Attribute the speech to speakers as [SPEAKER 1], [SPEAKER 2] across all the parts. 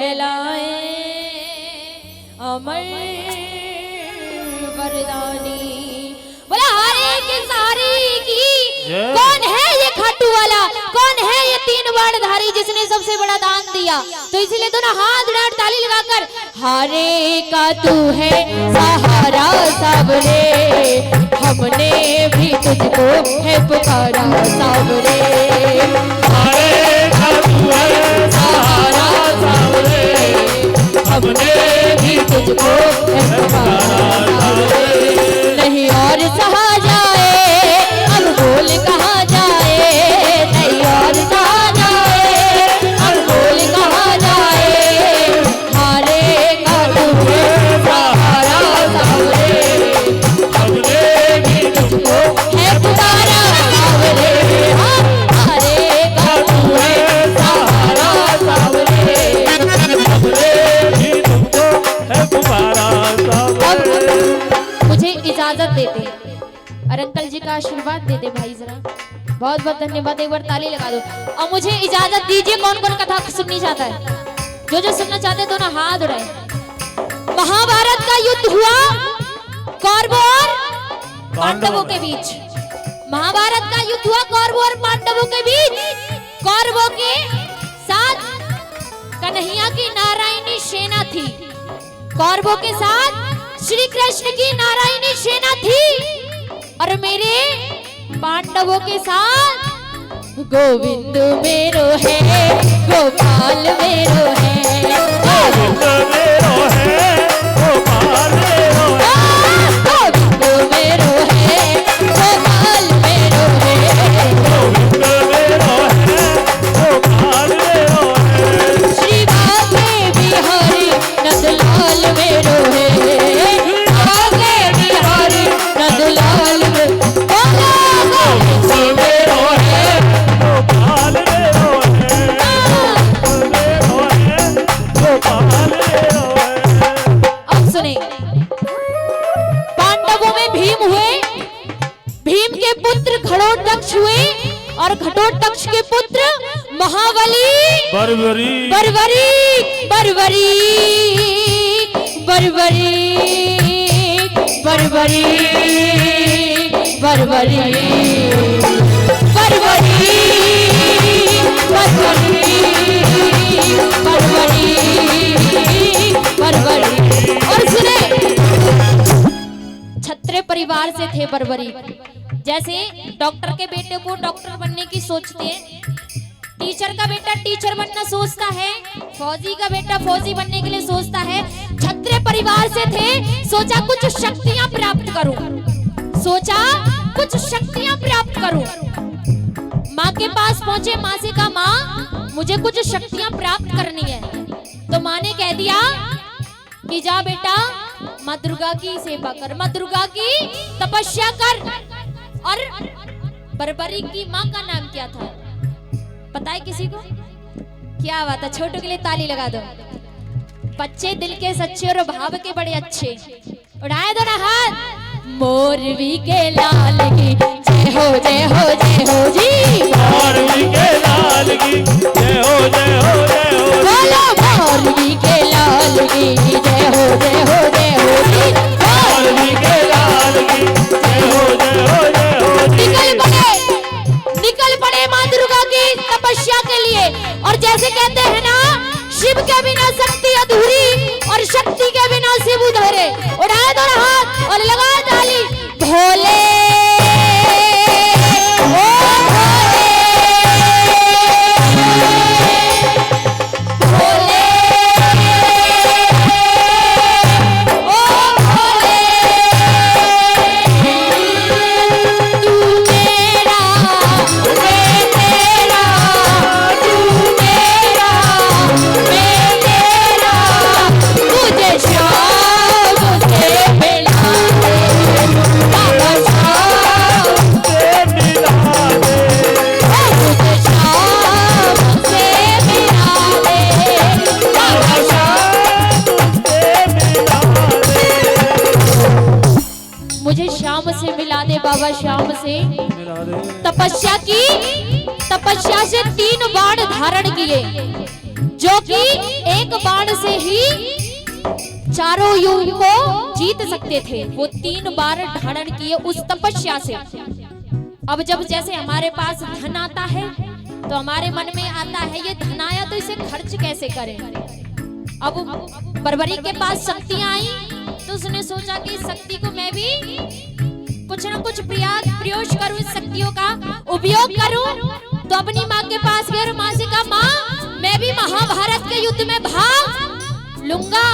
[SPEAKER 1] कहलाए अमर वरदानी। बोला हरे के सारी की कौन है ये खाटू वाला, कौन है ये तीन बाणधारी जिसने सबसे बड़ा दान दिया। तो इसीलिए दोनों हाथ उठा ताली लगाकर हरे का तू है सहारा सावरे, हमने भी तुझको है पुकारा सावरे।
[SPEAKER 2] हरे का तू है सहारा सावरे, हमने भी तुझको है पुकारा सावरे।
[SPEAKER 1] नहीं और सहा जाए अब बोल कहा जाए, नहीं और सहा जाए अब बोल कहा जाए। हारे का तू है सहारा सावरे,
[SPEAKER 2] हमने भी
[SPEAKER 1] तुझको है पुकारा सावरे। हारे का तू है सहारा सावरे,
[SPEAKER 2] हमने भी तुझको है पुकारा सावरे।
[SPEAKER 1] मुझे इजाजत देते और अंकल जी का आशीर्वाद दे दे भाई जरा। बहुत बहुत धन्यवाद, एक बार ताली लगा दो। और मुझे इजाजत दीजिए, कौन कौन कथा सुननी चाहता है, जो जो सुनना चाहते हैं दोनों हाथ उठाए। महाभारत का युद्ध हुआ कौरवों और पांडवों के बीच। महाभारत का युद्ध हुआ कौरवों और पांडवों के बीच। कौरवों के साथ कन्हैया की नारायणी सेना थी, कौरवों के साथ श्री कृष्ण की नारायणी सेना थी, और मेरे पांडवों के साथ गोविंद मेरो है, गोपाल मेरो है,
[SPEAKER 2] गोविंद मेरो है, गोपाल मेरो है,
[SPEAKER 1] गोविंद मेरो है, गोपाल मेरो है,
[SPEAKER 2] गोविंद मेरो है, गोपाल मेरो है।
[SPEAKER 1] श्री बागे बिहारी नंदलाल मेरो है, बागे बिहारी नंदलाल मेरो
[SPEAKER 2] मेरो है, गोपाल मेरो है, मेरो है, गोपाल मेरो है।
[SPEAKER 1] अब सुने, पांडवों में भीम हुए, भीम के पुत्र घटोत्कच हुए, और घटोत्कच के पुत्र महाबली
[SPEAKER 2] बर्बरी
[SPEAKER 1] बर्बरी बर्बरी बर्बरी बर्बरी बर्बरी बर्बरी बर्बरी बर्बरी। और सुने, क्षत्रिय परिवार से थे बर्बरी। जैसे डॉक्टर के बेटे को डॉक्टर बनने की सोचते हैं, टीचर का बेटा टीचर बनना सोचता है, फौजी का बेटा फौजी बनने के लिए सोचता है। क्षत्रिय परिवार से थे, सोचा कुछ शक्तियां प्राप्त करूं, सोचा कुछ शक्तियां प्राप्त करूं। माँ के पास पहुंचे, माँ से कहा माँ मुझे कुछ शक्तियां प्राप्त करनी है। तो माँ ने कह दिया कि जा बेटा माँ दुर्गा की सेवा कर, माँ दुर्गा की तपस्या कर। और बर्बरी की माँ का नाम क्या था पता है किसी को? क्या बात है, छोटों के लिए ताली लगा दो। बच्चे दिल के सच्चे और भाव के बड़े अच्छे, उड़ाए दो ना हाथ। मोरवी के लाल की जय हो जय हो जय हो जी,
[SPEAKER 2] मोरवी के लाल की जय हो जय हो जय हो।
[SPEAKER 1] बोलो मोरवी के लाल की जय हो जय हो जय हो जी,
[SPEAKER 2] मोरवी के लाल की जय हो जय हो जय हो।
[SPEAKER 1] निकल पड़े माँ दुर्गा की तपस्या के लिए। और जैसे कहते हैं ना, शिव के बिना शक्ति अधूरी और शक्ति के बिना शिव उधरे। उड़ाए दो हाथ और लगाए ताली। भोले ओ भोले, भोले ओ भोले, तू मेरा मैं तेरा, तू मेरा मैं तेरा, मुझे शाम से मिला दे बाबा, शाम
[SPEAKER 2] से मिला दे,
[SPEAKER 1] मुझे शाम से मिला दे बाबा,
[SPEAKER 2] से मिला दे,
[SPEAKER 1] मुझे शाम से मिला दे बाबा, शाम से
[SPEAKER 2] मिला दे।
[SPEAKER 1] तपस्या की, तपस्या से 3 बाण धारण किए, जो कि एक बाण से ही चारों युग को जीत सकते थे। वो 3 बार धारण किए उस तपस्या से। अब जब जैसे हमारे पास धन आता है तो हमारे मन में आता है ये धन आया तो इसे खर्च कैसे करें। अब बर्बरी के पास शक्तियां आई तो उसने सोचा कि इस शक्ति को मैं भी कुछ ना कुछ प्रयोग करूं, इस शक्तियों का उपयोग करूं। तो अपनी माँ के पास गए और माँ से कहा, माँ मैं भी महाभारत के युद्ध में भाग लूंगा।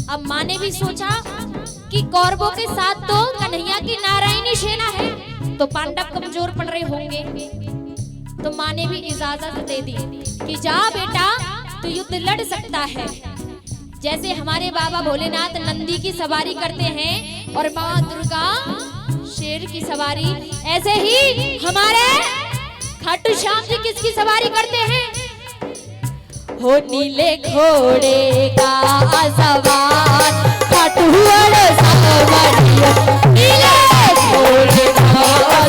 [SPEAKER 1] अब माँ ने भी सोचा कि कौरवों के साथ तो कन्हैया की नारायणी सेना है, तो पांडव कमजोर पड़ रहे होंगे। तो माँ ने भी इजाजत दे दी कि जा बेटा तू युद्ध लड़ सकता है। जैसे हमारे बाबा भोलेनाथ नंदी की सवारी करते हैं और माँ दुर्गा शेर की सवारी, ऐसे ही हमारे खाटू श्याम जी किसकी सवारी करते हैं? हो नीले घोड़े का सवार खाटू सवारियों, नीले घोड़े का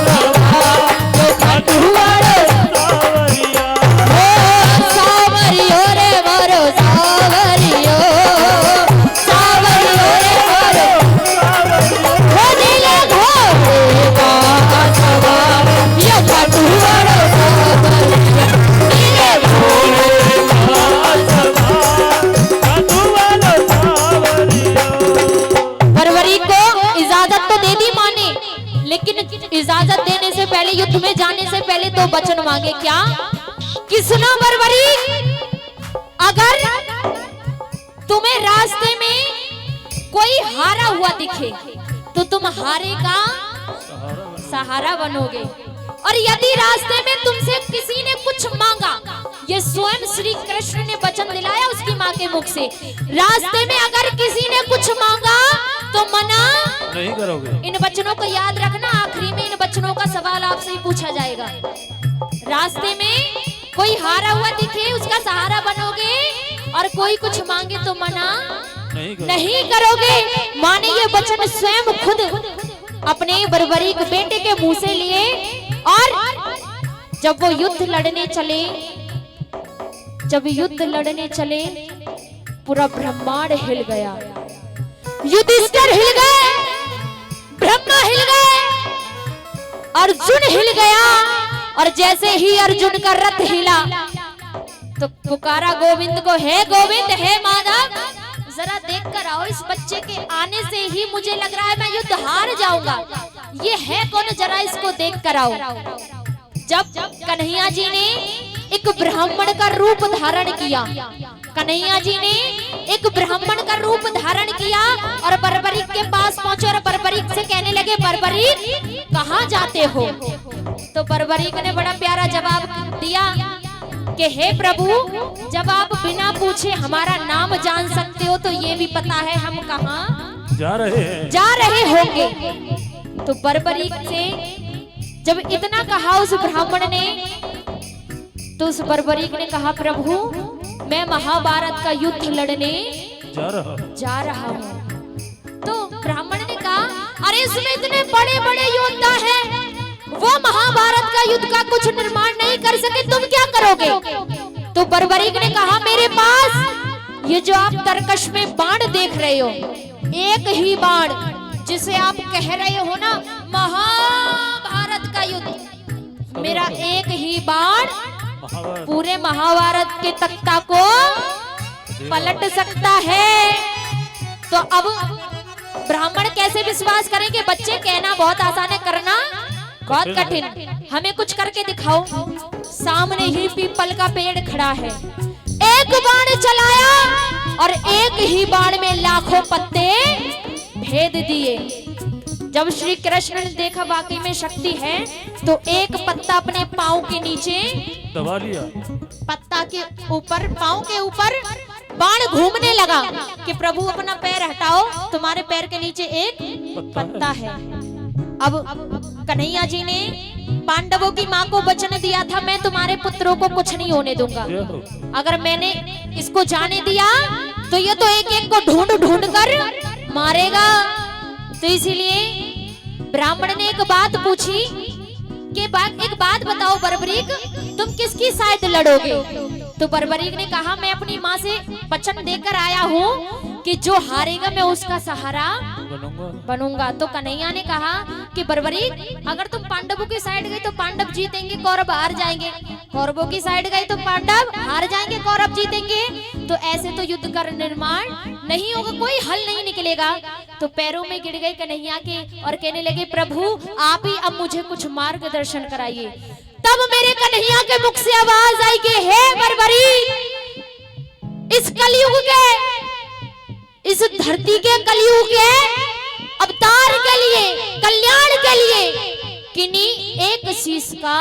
[SPEAKER 1] सवार तो खाटू सावरियों रे मोरो सावरियों, सावरियों रे मोरो हो नीले घोड़े का सवार ये खाटू सवारियों, नीले घोड़े बर्बरी को इजाजत तो दे दी माँ ने, लेकिन इजाजत देने से पहले, युद्ध में जाने से पहले तो वचन मांगे। क्या कि सुनो बर्बरी, अगर तुम्हें रास्ते में कोई हारा हुआ दिखे तो तुम हारे का सहारा बनोगे, और यदि रास्ते में तुमसे किसी ने कुछ मांगा, ये स्वयं श्री कृष्ण ने वचन दिलाया उसकी माँ के मुख से, रास्ते में अगर किसी ने कुछ मांगा तो मना
[SPEAKER 2] नहीं करोगे।
[SPEAKER 1] इन वचनों को याद रखना, आखिरी में इन वचनों का सवाल आपसे ही पूछा जाएगा। रास्ते में कोई हारा हुआ दिखे उसका सहारा बनोगे, और कोई कुछ मांगे तो मना नहीं करोगे। माँ ने ये वचन स्वयं खुद अपने बर्बरी के बेटे के मुंह से लिए, और जब वो युद्ध लड़ने चले, जब युद्ध लड़ने चले पूरा ब्रह्मांड हिल गया, युधिष्ठिर हिल गए, ब्रह्मा हिल गए, अर्जुन हिल गया, और जैसे ही अर्जुन का रथ हिला तो पुकारा गोविंद को, हे गोविंद हे माधव जरा देख कर आओ, इस बच्चे के आने से ही मुझे लग रहा है मैं युद्ध हार जाऊंगा, ये है कौन, जरा इसको देख कर आओ। जब कन्हैया जी ने एक ब्राह्मण का रूप धारण किया, कन्हैया जी ने एक ब्राह्मण का रूप धारण किया और बर्बरी के पास पहुंचे और बर्बरी से कहने लगे, बर्बरी कहाँ जाते हो? तो बर्बरी ने बड़ा प्यारा जवाब दिया कि हे प्रभु, जब आप बिना पूछे हमारा नाम जान सकते हो तो ये भी पता है हम कहाँ जा रहे होंगे। तो बर्बरी से जब इतना कहा उस ब्राह्मण ने, तो उस बर्बरी ने कहा, प्रभु मैं महाभारत का युद्ध लड़ने जा रहा हूँ। तो ब्राह्मण ने कहा, अरे इसमें इतने बड़े बड़े योद्धा हैं, वो महाभारत का युद्ध का कुछ निर्माण नहीं कर सके, तुम क्या करोगे? तो बर्बरी ने कहा, मेरे पास ये जो आप तरकश में बाण देख रहे हो, एक ही बाण जिसे आप कह रहे हो ना महाभारत का युद्ध, मेरा एक ही बाण पूरे महाभारत के तख्ता को पलट सकता है। तो अब ब्राह्मण कैसे विश्वास करेंगे? बच्चे कहना बहुत आसान है, करना बहुत कठिन, हमें कुछ करके दिखाओ। सामने ही पीपल का पेड़ खड़ा है, एक बाण चलाया और एक ही बाण में लाखों पत्ते भेद दिए। जब श्री कृष्ण ने देखा वाकई में शक्ति है, तो एक पत्ता अपने पांव के नीचे दबा लिया, पत्ता के ऊपर, पांव के ऊपर बाण घूमने लगा कि प्रभु अपना पैर हटाओ, तुम्हारे पैर के नीचे एक पत्ता है। अब कन्हैया जी ने पांडवों की माँ को वचन दिया था, मैं तुम्हारे पुत्रों को कुछ नहीं होने दूंगा, अगर मैंने इसको जाने दिया तो ये तो एक एक को ढूंढ ढूंढ कर मारेगा। तो इसीलिए ब्राह्मण ने एक बात पूछी कि एक बात बताओ बर्बरीक, तुम किसकी साइड लड़ोगे? तो बर्बरीक ने कहा मैं अपनी माँ से वचन देकर आया हूँ कि जो हारेगा मैं उसका सहारा बनूंगा। तो कन्हैया ने कहा कि बर्बरीक अगर तुम पांडवों की साइड गई तो पांडव जीतेंगे, कौरव हार जाएंगे। कौरवों की साइड गई तो पांडव हार जाएंगे, कौरव जीतेंगे। तो ऐसे तो युद्ध का निर्माण नहीं होगा, कोई हल नहीं निकलेगा। तो पैरों में गिर गए कन्हैया के और कहने लगे प्रभु आप ही अब मुझे कुछ मार्गदर्शन कराइए। तब मेरे कन्हैया के मुख से आवाज आई कि हे बर्बरीक, इस कलयुग के, इस धरती के कलयुग के अवतार के लिए, कल्याण के लिए किन्हीं एक शीश का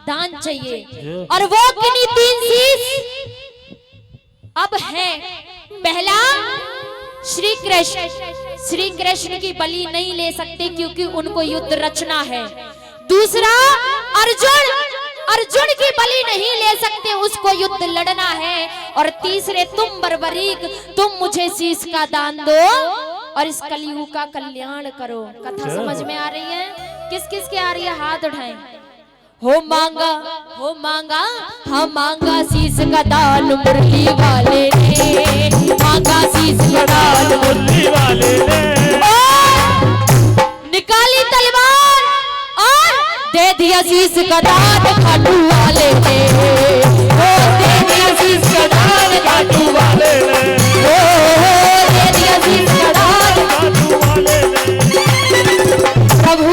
[SPEAKER 1] दान चाहिए और वो किन्हीं 3 शीश अब है। पहला श्री कृष्ण, श्री कृष्ण की बलि नहीं ले सकते क्योंकि उनको युद्ध रचना है। दूसरा अर्जुन, अर्जुन की बलि नहीं ले सकते, उसको युद्ध लड़ना है। और तीसरे तुम बर्बरीक, तुम मुझे शीश का दान दो और इस कलयुग का कल्याण करो। कथा समझ में आ रही है? किस किस के आ रही है? हाथ उठाएं। हो मांगा, हो मांगा, हाँ मांगा शीश का दान मुरली वाले ने, मांगा शीश का दान मुरली वाले ने, निकाली तलवार और दे दिया शीश का दान खाटू वाले ने, दे दिया शीश का दान खाटू वाले ने, दे दिया शीश का दान खाटू वाले ने। प्रभु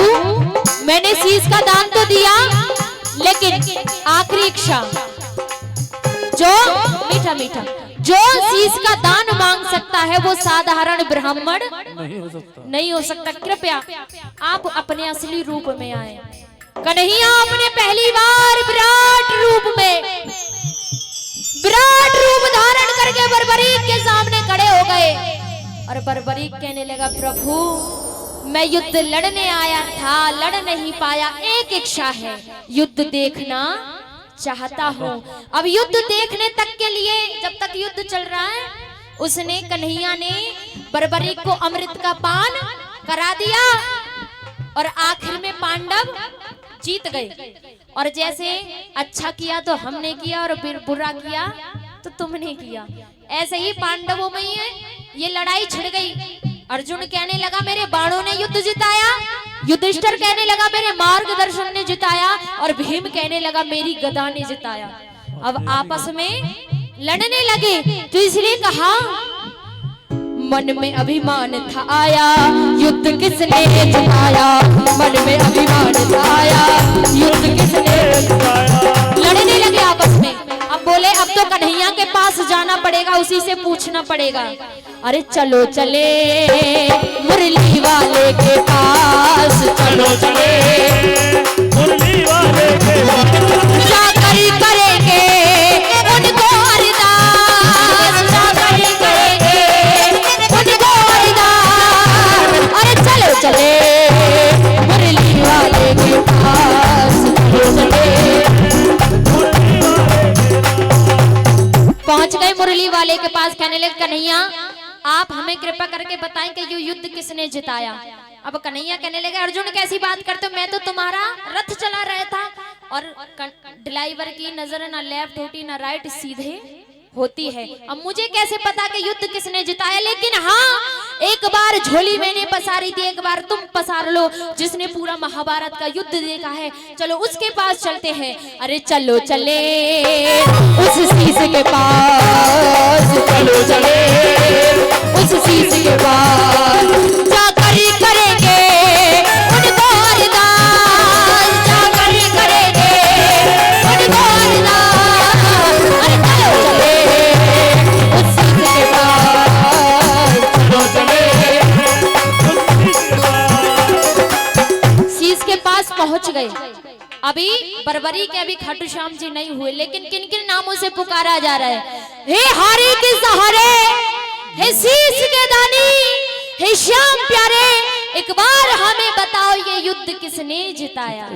[SPEAKER 1] मैंने शीश का दान तो दिया, लेकिन आखिरी इच्छा जो मीठा मीठा जो शीश का दान मांग सकता है वो साधारण ब्राह्मण नहीं हो सकता। कृपया आप अपने असली रूप में आए। कन्हैया अपने पहली बार विराट रूप में, विराट रूप धारण करके बर्बरीक के सामने खड़े हो गए और बर्बरीक कहने लगा प्रभु मैं युद्ध लड़ने आया था, लड़ नहीं पाया, एक इच्छा है युद्ध देखना चाहता हूँ। अब युद्ध देखने तक के लिए, जब तक युद्ध चल रहा है, उसने कन्हैया ने बर्बरीक को अमृत का पान करा दिया और आखिर में पांडव जीत गए। और जैसे अच्छा किया तो हमने किया और बुरा किया तो तुमने किया, ऐसे ही पांडवों में ये लड़ाई छिड़ गई। अर्जुन कहने लगा मेरे बाणों ने युद्ध जिताया, युधिष्ठिर कहने लगा मेरे मार्गदर्शन ने जिताया और भीम कहने लगा मेरी गदा ने जिताया। अब आपस में लड़ने लगे। तो इसलिए कहा मन में अभिमान था आया, युद्ध किसने जिताया, मन में अभिमान था आया, युद्ध किसने जिताया। लड़ने लगे आपस में। अब बोले अब तो कन्हैया के पास जाना पड़ेगा, उसी से पूछना पड़ेगा। अरे चलो चले मुरली वाले के पास, चलो चले मुरली वाले के पास, जाकर करेंगे उनको अरदास, जाकर करेंगे उनको अरदास। अरे चलो चले मुरली वाले के पास, चलो चले। पहुंच गए मुरली वाले के पास। कहने लगे कन्हैया आप हमें कृपा करके बताएं कि ये युद्ध किसने जिताया। अब कन्हैया कहने लगे अर्जुन कैसी बात करते हो, मैं तो तुम्हारा रथ चला रहा था और ड्राइवर की नजर ना लेफ्ट होती ना राइट, सीधे होती है। अब मुझे कैसे पता कि युद्ध किसने जिताया, लेकिन हाँ एक बार झोली मैंने पसारी थी, एक बार तुम पसार लो, जिसने पूरा महाभारत का युद्ध देखा है, चलो उसके पास चलते हैं। अरे चलो चले उस शीश के पास, चलो चले उस शीश के पास, जाकर करेंगे उनको अरदास, जाकर करेंगे उनको अरदास। अरे चलो चले उस शीश के पास, चलो चले शीश के पास पहुंच गए। अभी बर्बरी के अभी खाटू श्याम जी नहीं हुए, लेकिन किन किन नामों से पुकारा जा रहा है? हे हारी के सहारे, हे शीश के दानी, हे श्याम प्यारे, एक बार हमें बताओ ये युद्ध किसने जिताया।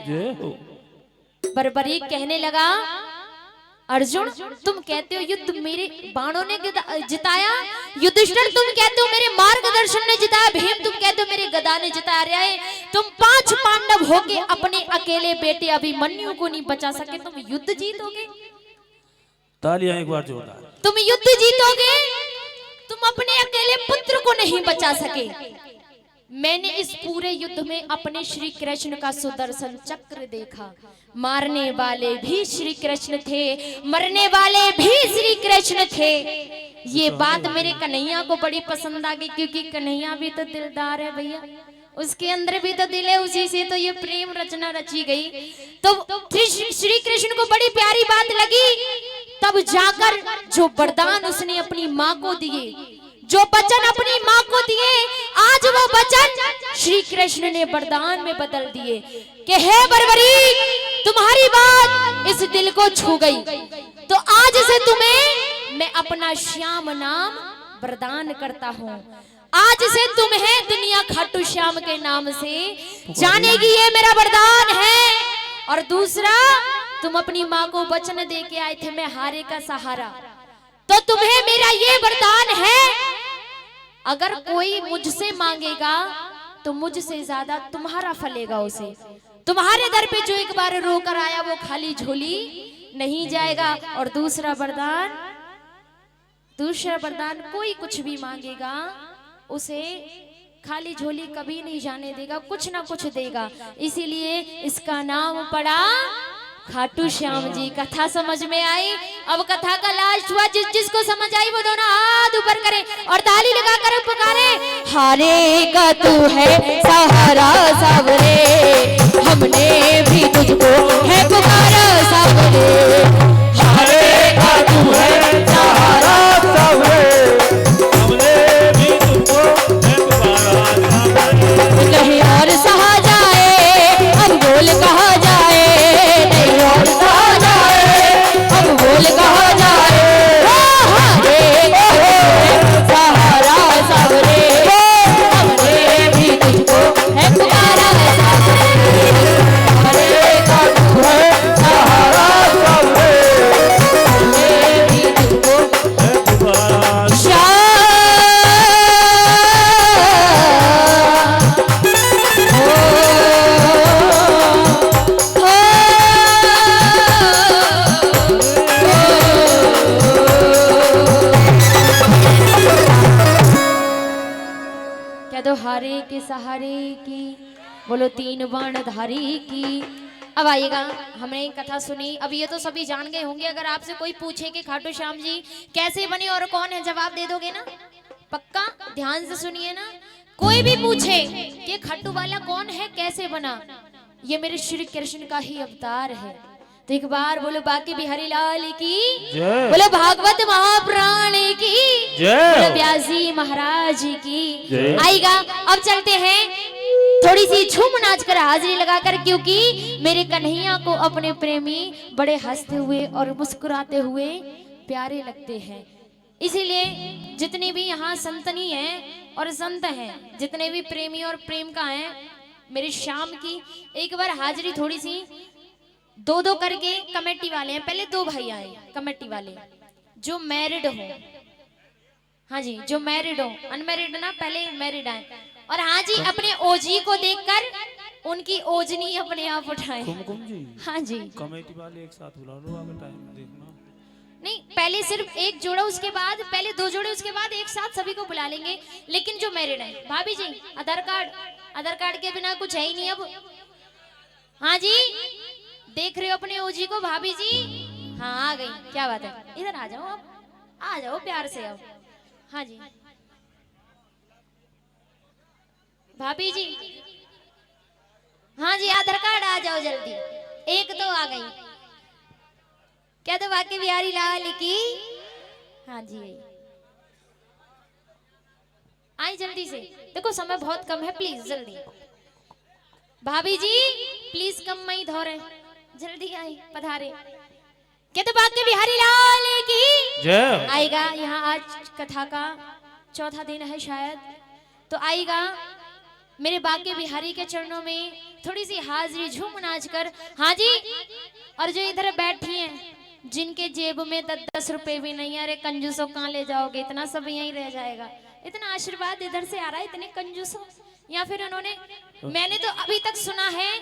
[SPEAKER 1] बर्बरी कहने लगा अर्जुन तुम कहते हो युद्ध मेरे बाणों ने जिताया, युधिष्ठिर तुम कहते हो मेरे मार्गदर्शन ने जिताया, भीम तुम कहते हो मेरे गदा ने जिताया। रहे तुम 5 पांडव होके अपने अकेले बेटे अभिमन्यु को नहीं बचा सके, तुम युद्ध जीतोगे?
[SPEAKER 2] तालियां एक बार जोरदार।
[SPEAKER 1] तुम युद्ध जीतोगे, तुम अपने अकेले पुत्र को नहीं बचा सके। मैंने इस पूरे युद्ध में अपने श्री कृष्ण का सुदर्शन चक्र देखा। मारने वाले भी श्री कृष्ण थे, मरने वाले भी श्री कृष्ण थे। ये बात मेरे कन्हैया को बड़ी पसंद आ गई, क्योंकि कन्हैया भी तो दिलदार है भैया, उसके अंदर भी तो दिल है, उसी से तो ये प्रेम रचना रची गई। तो श्री कृष्ण को बड़ी प्यारी बात लगी। तब जाकर जो वरदान उसने अपनी माँ को दिए, जो वचन अपनी माँ को दिए, आज वो वचन श्री कृष्ण ने वरदान में बदल दिए कि हे बरबरी, तुम्हारी बात इस दिल को छू गई, तो आज से तुम्हें मैं अपना श्याम नाम वरदान करता हूँ। आज से तुम्हें दुनिया खाटू श्याम के नाम से जानेगी, ये मेरा वरदान है। और दूसरा, तुम अपनी माँ को वचन दे के आए थे, मैं हारे का सहारा, तो तुम्हें मेरा ये वरदान है, अगर कोई मुझसे मांगेगा तो मुझसे ज्यादा तुम्हारा फलेगा उसे। तुम्हारे दर पे जो एक बार रोकर आया वो खाली झोली नहीं जाएगा। और दूसरा वरदान, कोई कुछ भी मांगेगा उसे खाली झोली कभी नहीं जाने देगा, कुछ ना कुछ देगा। इसीलिए इसका नाम पड़ा खाटू श्याम जी। कथा समझ में आई? अब कथा का लास्ट हुआ, जिसको समझ आई वो दोनों हाथ ऊपर करे और ताली लगाकर पुकारे, हारे का तू है सहारा सावरे, हमने भी तुझको है पुकारा सावरे।
[SPEAKER 2] हारे का तू है सहारा सावरे, हमने भी तुझको है पुकारा सावरे।
[SPEAKER 1] कहीं और सहा जाए अब बोल कहा जाए, नहीं और सहा जाए अब बोल कहा जाए। हारे का तू है सहारा सावरे, हमने भी तुझको है पुकारा सावरे। हारे का तू है सहारा सावरे, हमने भी तुझको
[SPEAKER 2] है पुकारा।
[SPEAKER 1] श्याम कह दो हारे के सहारे की, बोलो तीन बाण धारी की। अब आइएगा, हमने कथा सुनी, अब ये तो सभी जान गए होंगे। अगर आपसे कोई पूछे कि खाटू श्याम जी कैसे बने और कौन है, जवाब दे दोगे ना? पक्का ध्यान से सुनिए ना। कोई भी पूछे कि खाटू वाला कौन है, कैसे बना, ये मेरे श्री कृष्ण का ही अवतार है। तो एक बार बोलो बाकी बिहारी लाल की
[SPEAKER 2] जय।
[SPEAKER 1] बोलो, भागवत महाप्राण की
[SPEAKER 2] जय।
[SPEAKER 1] बोलो, व्यासी महाराज की
[SPEAKER 2] जय।
[SPEAKER 1] आएगा। अब चलते हैं थोड़ी सी झूम नाच कर, हाजिरी लगाकर, क्योंकि मेरे कन्हैया को अपने प्रेमी बड़े हंसते हुए और मुस्कुराते हुए प्यारे लगते हैं। इसीलिए जितने भी यहाँ संतनी हैं और संत हैं, जितने भी प्रेमी और प्रेम का हैं, मेरे श्याम की एक बार हाजिरी थोड़ी सी दो दो करके। कमेटी वाले हैं, पहले दो भाई आए कमेटी वाले जो मैरिड हो, हाँ जी जो मैरिड हो, अनमैरिड ना, पहले मैरिड आए। और हाँ जी अपने ओजी को देखकर उनकी ओजनी अपने आप उठाए।
[SPEAKER 2] कुमकुम जी,
[SPEAKER 1] हाँ जी
[SPEAKER 2] कमेटी वाले एक साथ बुला लो, अगर टाइम देखना।
[SPEAKER 1] नहीं, पहले सिर्फ एक जोड़ा, उसके बाद पहले दो जोड़े, उसके बाद एक साथ सभी को बुला लेंगे। लेकिन जो मैरिड है, भाभी जी आधार कार्ड के बिना कुछ है ही नहीं अब। हाँ जी देख रहे हो अपने ओजी को भाभी जी? हाँ आ गई, क्या बात है, इधर आ जाओ, अब आ जाओ प्यार से अब। हाँ जी भाभी जी, हाँ जी आधार कार्ड आ जाओ जल्दी, एक तो आ गई। क्या तो बाकी बिहारी लाल की, हाँ जी आई जल्दी से, देखो समय बहुत कम है, प्लीज जल्दी। भाभी जी प्लीज कम मई धोरे, जल्दी आई पधारे। क्या तो बाकी बिहारी लाल की
[SPEAKER 2] जय।
[SPEAKER 1] आएगा। यहाँ आज कथा का चौथा दिन है शायद, तो आएगा मेरे बाके बिहारी के चरणों में थोड़ी सी हाजिरी झूम नाच कर। हाँ जी, और जो इधर बैठी हैं जिनके जेब में 10-10 रुपए भी नहीं, अरे कंजूसों कहाँ ले जाओगे, इतना सब यहीं रह जाएगा। इतना आशीर्वाद इधर से आ रहा है, इतने कंजूसों। या फिर उन्होंने, मैंने तो अभी तक सुना है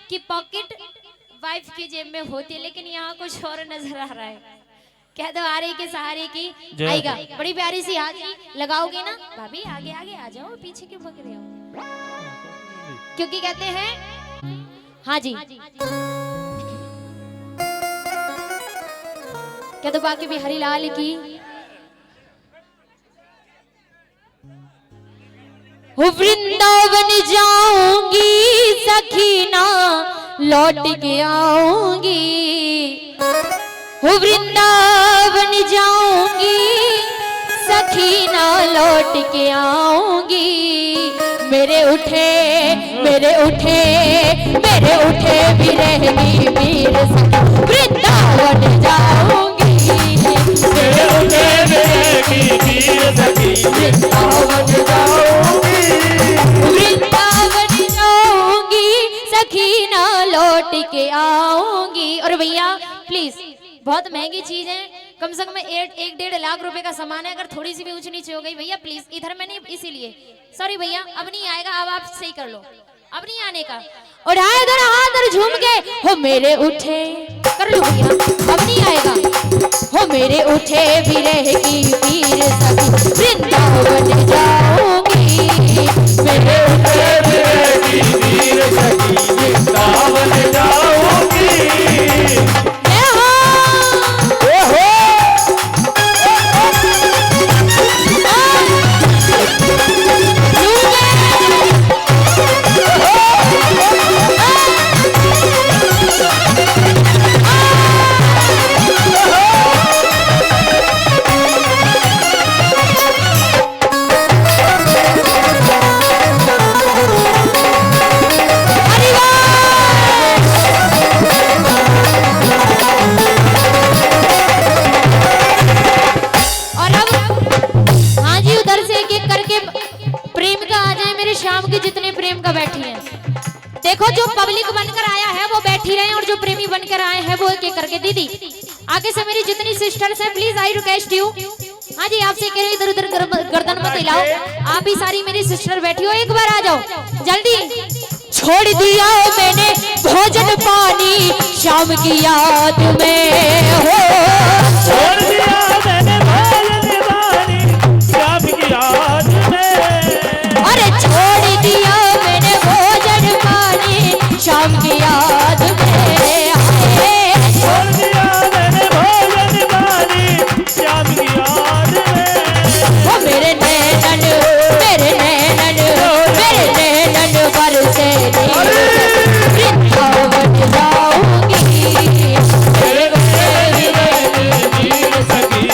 [SPEAKER 1] कि पॉकेट वाइफ की जेब में होती है, लेकिन यहाँ कुछ और नजर आ रहा है। कह दो आरे के सहारे की
[SPEAKER 2] जय।
[SPEAKER 1] आएगा। बड़ी प्यारी सी हाथी लगाओगे ना भाभी, आगे आगे आ जाओ, पीछे क्यों भग रहे हो? क्योंकि कहते हैं हाँ जी, कह दो बाकी बिहारी लाल की। वृंदावन जाऊंगी सखीना लौट के आऊंगी, वृंदावन जाऊंगी सखीना लौट के आऊंगी। मेरे उठे मेरे उठे मेरे उठे भी रहनी वीर सखी, वृंदावन जाऊंगी। मेरे उठे भी रहनी वीर सखी, वृंदावन जाऊंगी, वृंदावन जाऊंगी सखीना लौट के आऊंगी। और भैया प्लीज, बहुत महंगी चीज है, कम से कम 1-1.5 लाख रुपए का सामान है। अगर थोड़ी सी भी ऊंच नीचे हो गई भैया प्लीज, इधर में नहीं, इसीलिए सॉरी भैया, अब नहीं आएगा। अब आप सही कर लो, अब नहीं आने का। और आए इधर हाथ और झूम के हो मेरे उठे कर लो भैया, अब नहीं आएगा। हो मेरे उठे भी रहेगी वीर सखी, वृंदावन जाऊंगी। मेरे उठे भी रहेगी वीर सखी, वृंदावन जाऊंगी। देखो जो पब्लिक बनकर आया है वो बैठी रहे और जो प्रेमी बनकर आए हैं वो एक एक करके। दीदी आगे से मेरी जितनी सिस्टर्स हैं प्लीज आई रिक्वेस्ट यू, हाँ जी आपसे कह रहे इधर उधर गर्दन मत हिलाओ। आप भी सारी मेरी सिस्टर बैठी हो, एक बार आ जाओ जल्दी। छोड़ दिया मैंने भोजन पानी शाम की याद में हो,
[SPEAKER 2] छोड़ दिया मैंने भोजन पानी शाम की याद में।
[SPEAKER 1] अरे छोड़ दिया मैंने भोजन पानी शाम की याद में।
[SPEAKER 2] छोड़ दिया मैंने भोजन पानी शाम की याद में।
[SPEAKER 1] वो मेरे नैनन मेरे नैनन मेरे नैनन बरसे वृंदावन जाऊंगी।
[SPEAKER 2] मेरे वीर सखी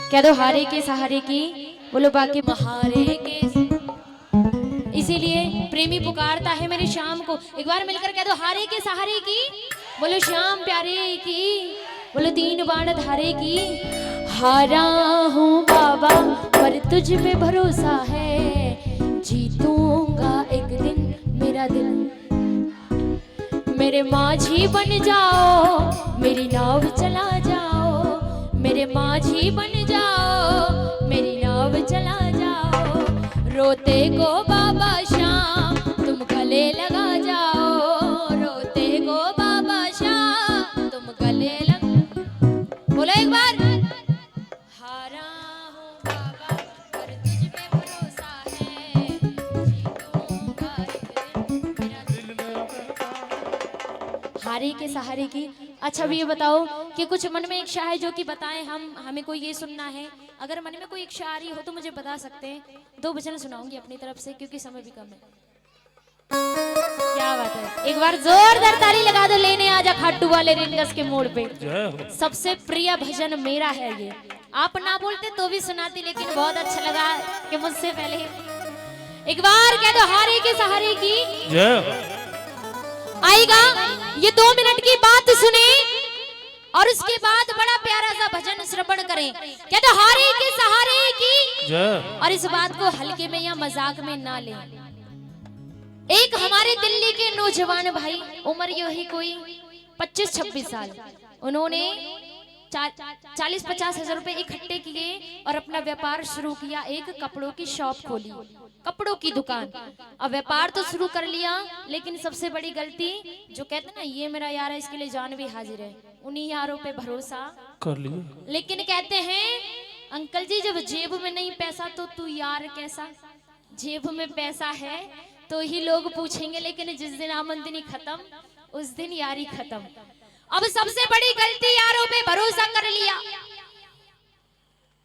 [SPEAKER 1] कह दो हारे के सहारे की, बोलो बाकी बहारे के। इसीलिए प्रेमी पुकारता है मेरे श्याम को, एक बार मिलकर कह दो हारे के सहारे की, बोलो श्याम प्यारे की, बोलो तीन बाण धारे की। हारा हूँ बाबा पर तुझ पे भरोसा है, जीतूंगा एक दिन मेरा दिल। मेरे माझी बन जाओ, मेरी नाव चला जाओ, मेरे माझी बन जाओ, मेरी नाव चला जाओ। रोते को बाबा श्याम तुम गले लगा जाओ, रोते को बाबा श्याम तुम गले लगा। बोलो एक बार। हारा हूँ बाबा पर तुझ पे भरोसा है, जीतूंगा एक दिन मेरा दिल। हारे के सहारे की। अच्छा भी ये बताओ कि कुछ मन में इच्छा है जो कि बताएं, हमें कोई ये सुनना है। अगर मन में कोई इच्छा आ रही हो तो मुझे बता सकते हैं, 2 वचन सुनाऊंगी अपनी तरफ से क्योंकि समय भी कम है। क्या बात है, एक बार जोरदार ताली लगा दो। लेने आजा खाटू वाले रिंगस के मोड़ पे। सबसे प्रिय भजन मेरा है ये, आप ना बोलते तो भी सुनाती, लेकिन बहुत अच्छा लगा कि मुझसे पहले एक बार कह दो हारे के सहारे की। आएगा ये 2 मिनट की बात सुने और उसके बाद बड़ा प्यारा सा भजन श्रवण करें। क्या तो हारे के सहारे की, और इस बात को हल्के में या मजाक में ना लें। एक हमारे दिल्ली के नौजवान भाई, उम्र यही कोई 25-26 साल, उन्होंने 40-50 हजार रुपए इकट्ठे किए और अपना व्यापार शुरू किया। एक कपड़ों की शॉप खोली, कपड़ों की दुकान। अब व्यापार तो शुरू कर लिया, लेकिन सबसे बड़ी गलती जो कहते ना ये मेरा यार है इसके लिए जान भी हाजिर है, उन्हीं यारों पे भरोसा कर लिया। लेकिन कहते हैं अंकल जी जब जेब में नहीं पैसा तो तू यार कैसा। जेब में पैसा है तो ही लोग पूछेंगे, लेकिन जिस दिन आमदनी खत्म उस दिन यारी खत्म। अब सबसे बड़ी गलती यारों पे भरोसा कर लिया।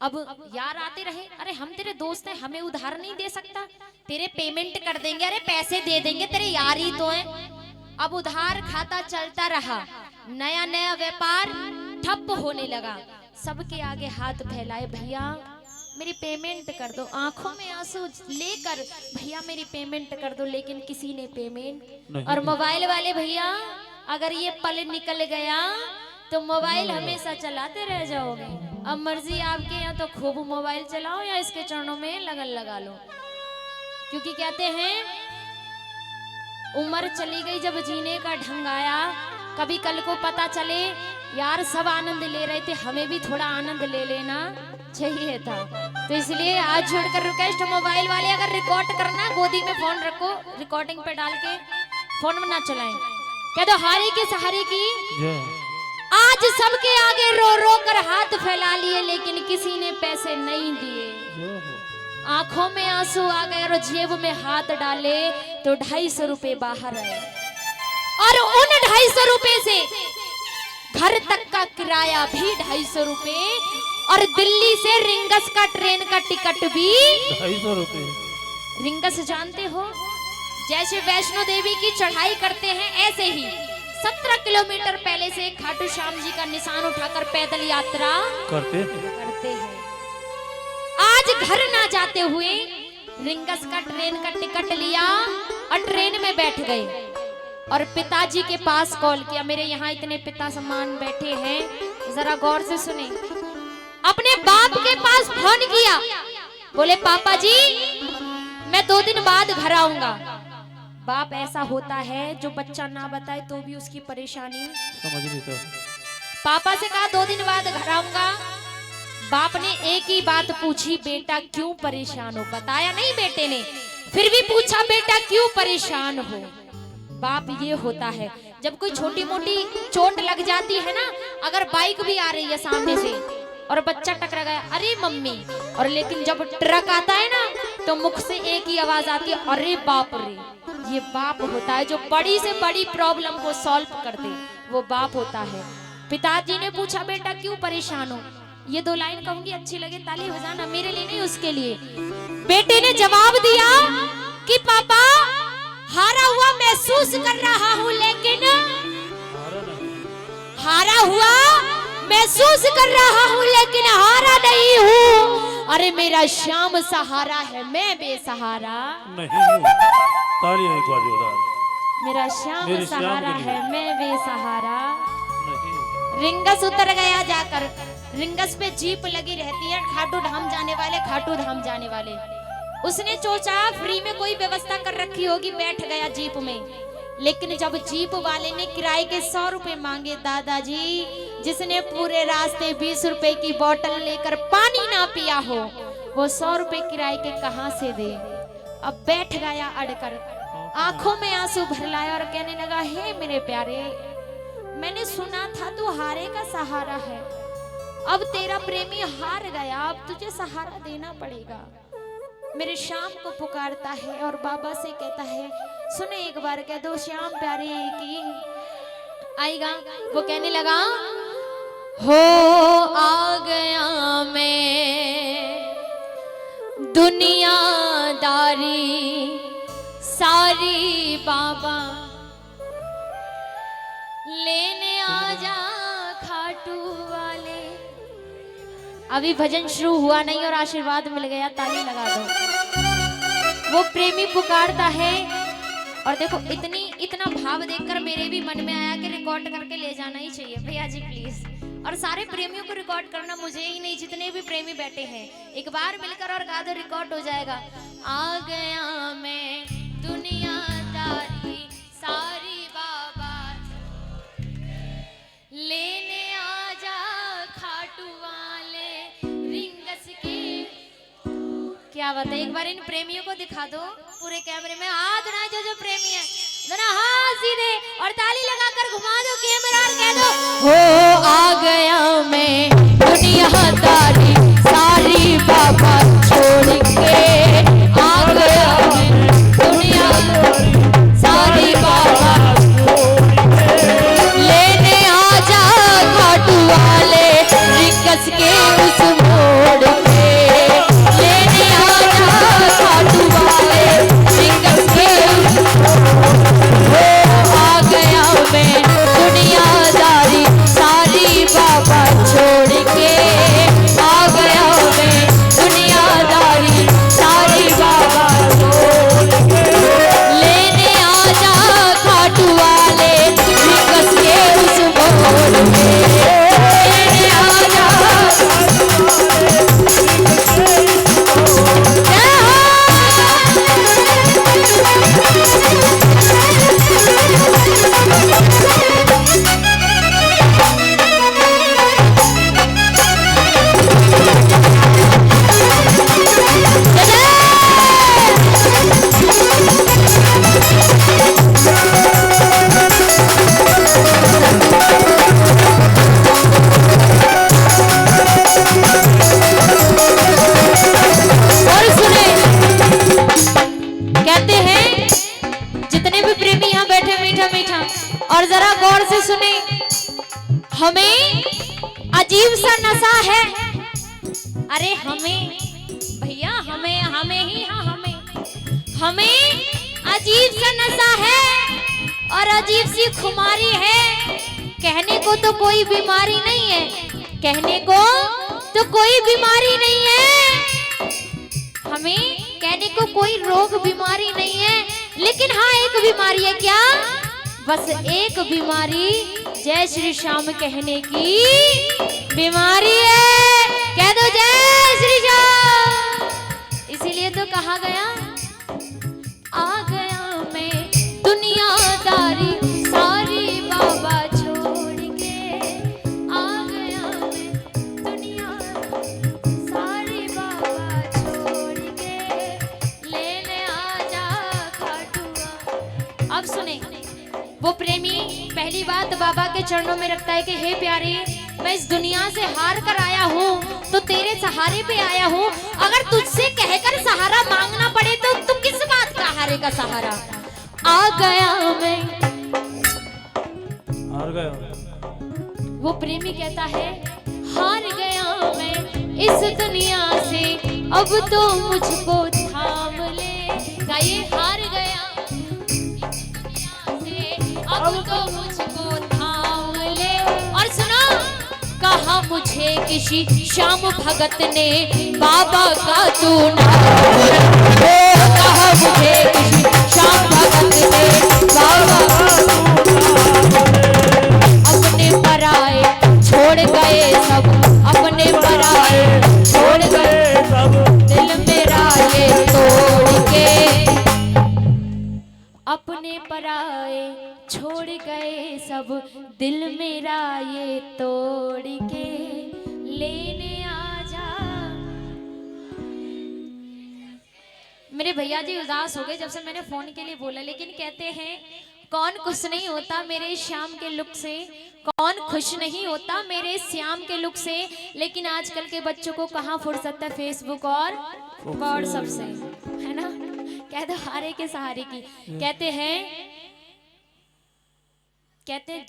[SPEAKER 1] अब यार आते रहे, अरे हम तेरे दोस्त हैं, हमें उधार नहीं दे सकता, तेरे पेमेंट कर देंगे, अरे पैसे दे देंगे, तेरे यार ही तो हैं। अब उधार खाता चलता रहा, नया नया व्यापार ठप होने लगा। सबके आगे हाथ फैलाए, भैया मेरी पेमेंट कर दो, आंखों में आंसू लेकर भैया मेरी पेमेंट कर दो, लेकिन किसी ने पेमेंट। और मोबाइल वाले भैया अगर ये पल निकल गया तो मोबाइल हमेशा चलाते रह जाओगे। अब मर्जी आपके, यहाँ तो खूब मोबाइल चलाओ या इसके चरणों में लगन लगा लो, क्योंकि कहते हैं उम्र चली गई जब जीने का ढंग आया। कभी कल को पता चले यार सब आनंद ले रहे थे, हमें भी थोड़ा आनंद ले लेना चाहिए था। तो इसलिए आज छोड़कर रिक्वेस्ट, मोबाइल वाले अगर रिकॉर्ड करना गोदी में फोन रखो, रिकॉर्डिंग पे डाल के फोन में ना चलाएं। कह दो हारे के सहारे की। आज सबके आगे रो रो कर हाथ फैला लिए, लेकिन किसी ने पैसे नहीं दिए। आंखों में आंसू आ गए और जेब में हाथ डाले तो 250 रुपए बाहर आए, और उन 250 रुपए से घर तक का किराया भी 250 रुपए, और दिल्ली से रिंगस का ट्रेन का टिकट भी
[SPEAKER 2] 250 रुपए।
[SPEAKER 1] रिंगस जानते हो, जैसे वैष्णो देवी की चढ़ाई करते हैं ऐसे ही 17 किलोमीटर पहले से खाटू श्याम जी का निशान उठाकर पैदल यात्रा करते हैं। आज घर ना जाते हुए रिंगस का ट्रेन का टिकट लिया और ट्रेन में बैठ गए, और पिताजी के पास कॉल किया। मेरे यहाँ इतने पिता सम्मान बैठे हैं, जरा गौर से सुने। अपने बाप के पास फोन किया, बोले पापा जी मैं 2 दिन बाद घर आऊंगा। बाप ऐसा होता है जो बच्चा ना बताए तो भी उसकी परेशानी समझ लेता। पापा से कहा 2 दिन बाद घर आऊंगा। बाप ने एक ही बात पूछी, बेटा क्यों परेशान हो? बताया नहीं बेटे ने, फिर भी पूछा बेटा क्यों परेशान हो? बाप ये होता है, जब कोई छोटी मोटी चोट लग जाती है ना, अगर बाइक भी आ रही है सामने से और बच्चा टकरा गया, अरे मम्मी, और लेकिन जब ट्रक आता है ना तो मुख से एक ही आवाज आती है, अरे बाप रे। ये बाप होता है जो बड़ी से बड़ी प्रॉब्लम को सॉल्व कर दे, वो बाप होता है। पिताजी ने पूछा बेटा क्यों परेशान हो? ये 2 लाइन कहूंगी, अच्छी लगे ताली बजाना, मेरे लिए नहीं उसके लिए। बेटे ने जवाब दिया कि पापा हारा हुआ महसूस कर रहा हूं, लेकिन हारा हुआ महसूस कर रहा हूँ लेकिन हारा नहीं हूँ। अरे मेरा श्याम सहारा है, मैं बेसहारा
[SPEAKER 2] नहीं हूँ। तालियां एक बार जोरदार।
[SPEAKER 1] मेरा श्याम
[SPEAKER 2] मेरे श्याम
[SPEAKER 1] सहारा
[SPEAKER 2] के लिए।
[SPEAKER 1] है, मैं बेसहारा।
[SPEAKER 2] नहीं।
[SPEAKER 1] रिंगस उतर गया जाकर, रिंगस पे जीप लगी रहती है, खाटू धाम जाने वाले, खाटू धाम जाने वाले। उसने सोचा फ्री में कोई व्यवस्था कर रखी होगी, बैठ गया जीप में। लेकिन जब जीप वाले ने किराए के 100 रुपए मांगे, दादाजी जिसने पूरे रास्ते 20 रुपए की बोतल लेकर पानी ना पिया हो, वो 100 रुपए किराए के कहां से दे। अब बैठ गया अड़कर, आंखों में आंसू भर लाया और कहने लगा, हे मेरे प्यारे, मैंने सुना था तू हारे का सहारा है। अब तेरा प्रेमी हार गया, अब तुझे सहारा देना पड़ेगा। मेरे श्याम को पुकारता है और बाबा से कहता है, सुने एक बार कह दो श्याम प्यारे की आएगा। वो कहने लगा, हो आ गया मैं दुनियादारी सारी बाबा, लेने आजा खाटू वाले। अभी भजन शुरू हुआ नहीं और आशीर्वाद मिल गया, ताली लगा दो। वो प्रेमी पुकारता है और देखो इतना भाव देखकर मेरे भी मन में आया कि रिकॉर्ड करके ले जाना ही चाहिए भैया जी प्लीज। और सारे प्रेमियों को रिकॉर्ड करना, मुझे ही नहीं जितने भी प्रेमी बैठे हैं, एक बार मिलकर और गा दो, रिकॉर्ड हो जाएगा। आ गया मैं दुनियादारी सारी बाबा, लेने आजा खाटू वाले रिंगस के। क्या बात है, एक बार इन प्रेमियों को दिखा दो पूरे कैमरे में, हाथ ना जो प्रेमी है दोनों हाथ सीधे और ताली लगाकर घुमा दो कैमरा और कह दो, हो आ गया मैं दुनियादारी सारी बाबा छोड़ के, आ गया मैं दुनिया सारी बाबा, लेने आजा खाटू वाले रिंगस के उस मोड़ पे, लेने आजा खाटू वाले रिंगस के हो आ गया मैं दुनियादारी सारी बाबा छोड़ के, आ गया मैं दुनियादारी सारी बाबा छोड़ के, लेने आजा खाटू वाले रिंगस के उस मोड़ पे, लेने आजा। कहते हैं जितने भी प्रेमी यहाँ बैठे, मीठा मीठा और जरा गौर से सुने, हमें अजीब सा नशा है। अरे हमें भैया, हमें ही, हाँ हमें अजीब सा नशा है और अजीब सी खुमारी है। कहने को तो कोई बीमारी नहीं है, कहने को तो कोई बीमारी नहीं है, हमें कहने को कोई रोग बीमारी नहीं है, लेकिन हाँ एक बीमारी है। क्या? बस एक बीमारी जय श्री श्याम कहने की बीमारी है। कह दो जय श्री श्याम। इसीलिए तो कहा गया, आ गया मैं दुनियादारी सारी बाबा छोड़ के, आ गया मैं दुनिया सारी बाबा छोड़ के, लेने आजा खाटुआ। अब सुने, वो प्रेमी पहली बात बाबा के चरणों में रखता है कि हे प्यारे, मैं इस दुनिया से हार कर आया हूँ तो तेरे सहारे पे आया हूँ। अगर तुझसे कहकर सहारा मांगना पड़े तो तू किस बात का हारे का सहारा। आ गया मैं,
[SPEAKER 2] हार गया।
[SPEAKER 1] वो प्रेमी कहता है हार गया मैं इस दुनिया से, अब तो मुझको थाम ले। गाइए, हार गया अब तो मुझको थाम ले। और सुनो, कहा मुझे किसी श्याम भगत ने बाबा का तू नाम, ओ कहा मुझे किसी श्याम भगत ने बाबा अपने पराए छोड़ गए सब, अपने पराए छोड़ गए सब, दिल मेरा ये तोड़ के, अपने पराए छोड़ गए सब, दिल मेरा ये तोड़ के लेने आ जा। मेरे भैया जी उदास हो गए जब से मैंने फोन के लिए बोला, लेकिन कहते हैं कौन खुश नहीं होता मेरे श्याम के लुक से, कौन खुश नहीं होता मेरे श्याम के लुक से। लेकिन आजकल के बच्चों को कहाँ फुर्सत है फेसबुक और व्हाट्सएप से, है ना। कहते हारे के सहारे की। कहते हैं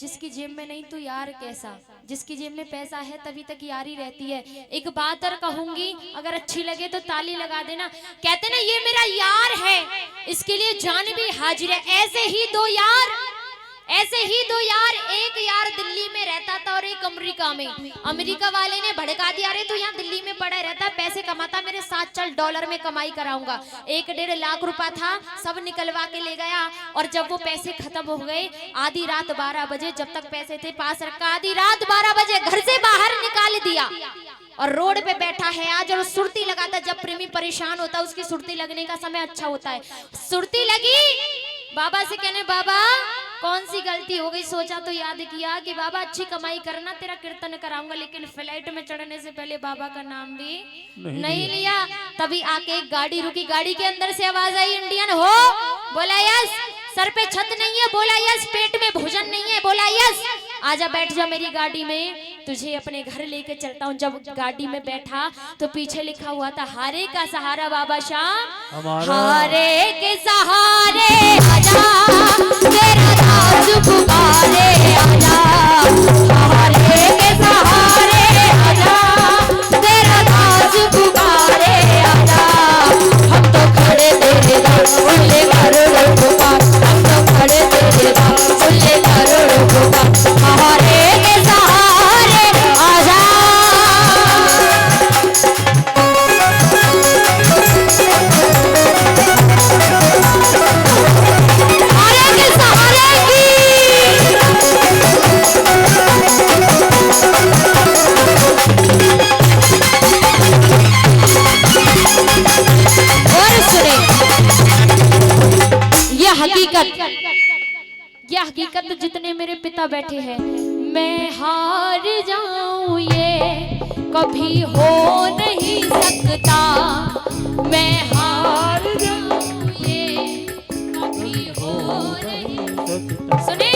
[SPEAKER 1] जिसकी जेब में नहीं तो यार कैसा, जिसकी जेब में पैसा है तभी तक यारी रहती है। एक बात और कहूंगी, अगर अच्छी लगे तो ताली लगा देना। कहते ना ये मेरा यार है, इसके लिए जान भी हाजिर है। ऐसे ही दो यार, ऐसे ही दो यार, एक यार दिल्ली में रहता था और एक अमेरिका में। अमेरिका वाले ने भड़का दिया, अरे तू यहाँ दिल्ली में पड़ा रहता, पैसे कमाता, मेरे साथ चल डॉलर में कमाई कराऊंगा। 1-1.5 लाख रुपया था, सब निकलवा के ले गया। और जब वो पैसे खत्म हो गए, आधी रात 12 बजे, जब तक पैसे थे पास रखा, आधी रात 12 बजे घर से बाहर निकाल दिया और रोड पे बैठा है आज। और सुरती लगाता, जब प्रेमी परेशान होता है उसकी सुरती लगने का समय अच्छा होता है। सुरती लगी, बाबा से कहने बाबा कौन सी गलती हो गई, सोचा तो याद किया कि बाबा अच्छी कमाई करना, तेरा कीर्तन कराऊंगा। लेकिन फ्लाइट में चढ़ने से पहले बाबा का नाम भी नहीं लिया। तभी आके एक गाड़ी रुकी, गाड़ी के अंदर से आवाज आई, इंडियन हो? बोला यस। सर पे छत नहीं है? बोला यस। पेट में भोजन नहीं है? बोला यस। आजा बैठ जा मेरी गाड़ी में, तुझे अपने घर लेके चलता हूँ। जब गाड़ी में बैठा तो पीछे लिखा हुआ था, हारे का सहारा बाबा श्याम, हारे के सहारे आजा, तेरा दास पुकारे आजा, हारे के सहारे आजा, तेरा दास पुकारे आजा। हम तो खड़े तेरे दास बोले करोड़ों पुकार, हम तो खड़े तेरे दास बोले करोड़ों पुकार, हारे के सहारे आजा। हारे के सहारे की और सुने ये हकीकत जितने मेरे पिता बैठे हैं, मैं हार जाऊं ये कभी हो नहीं सकता, मैं हार जाऊं ये कभी हो नहीं सकता। सुने,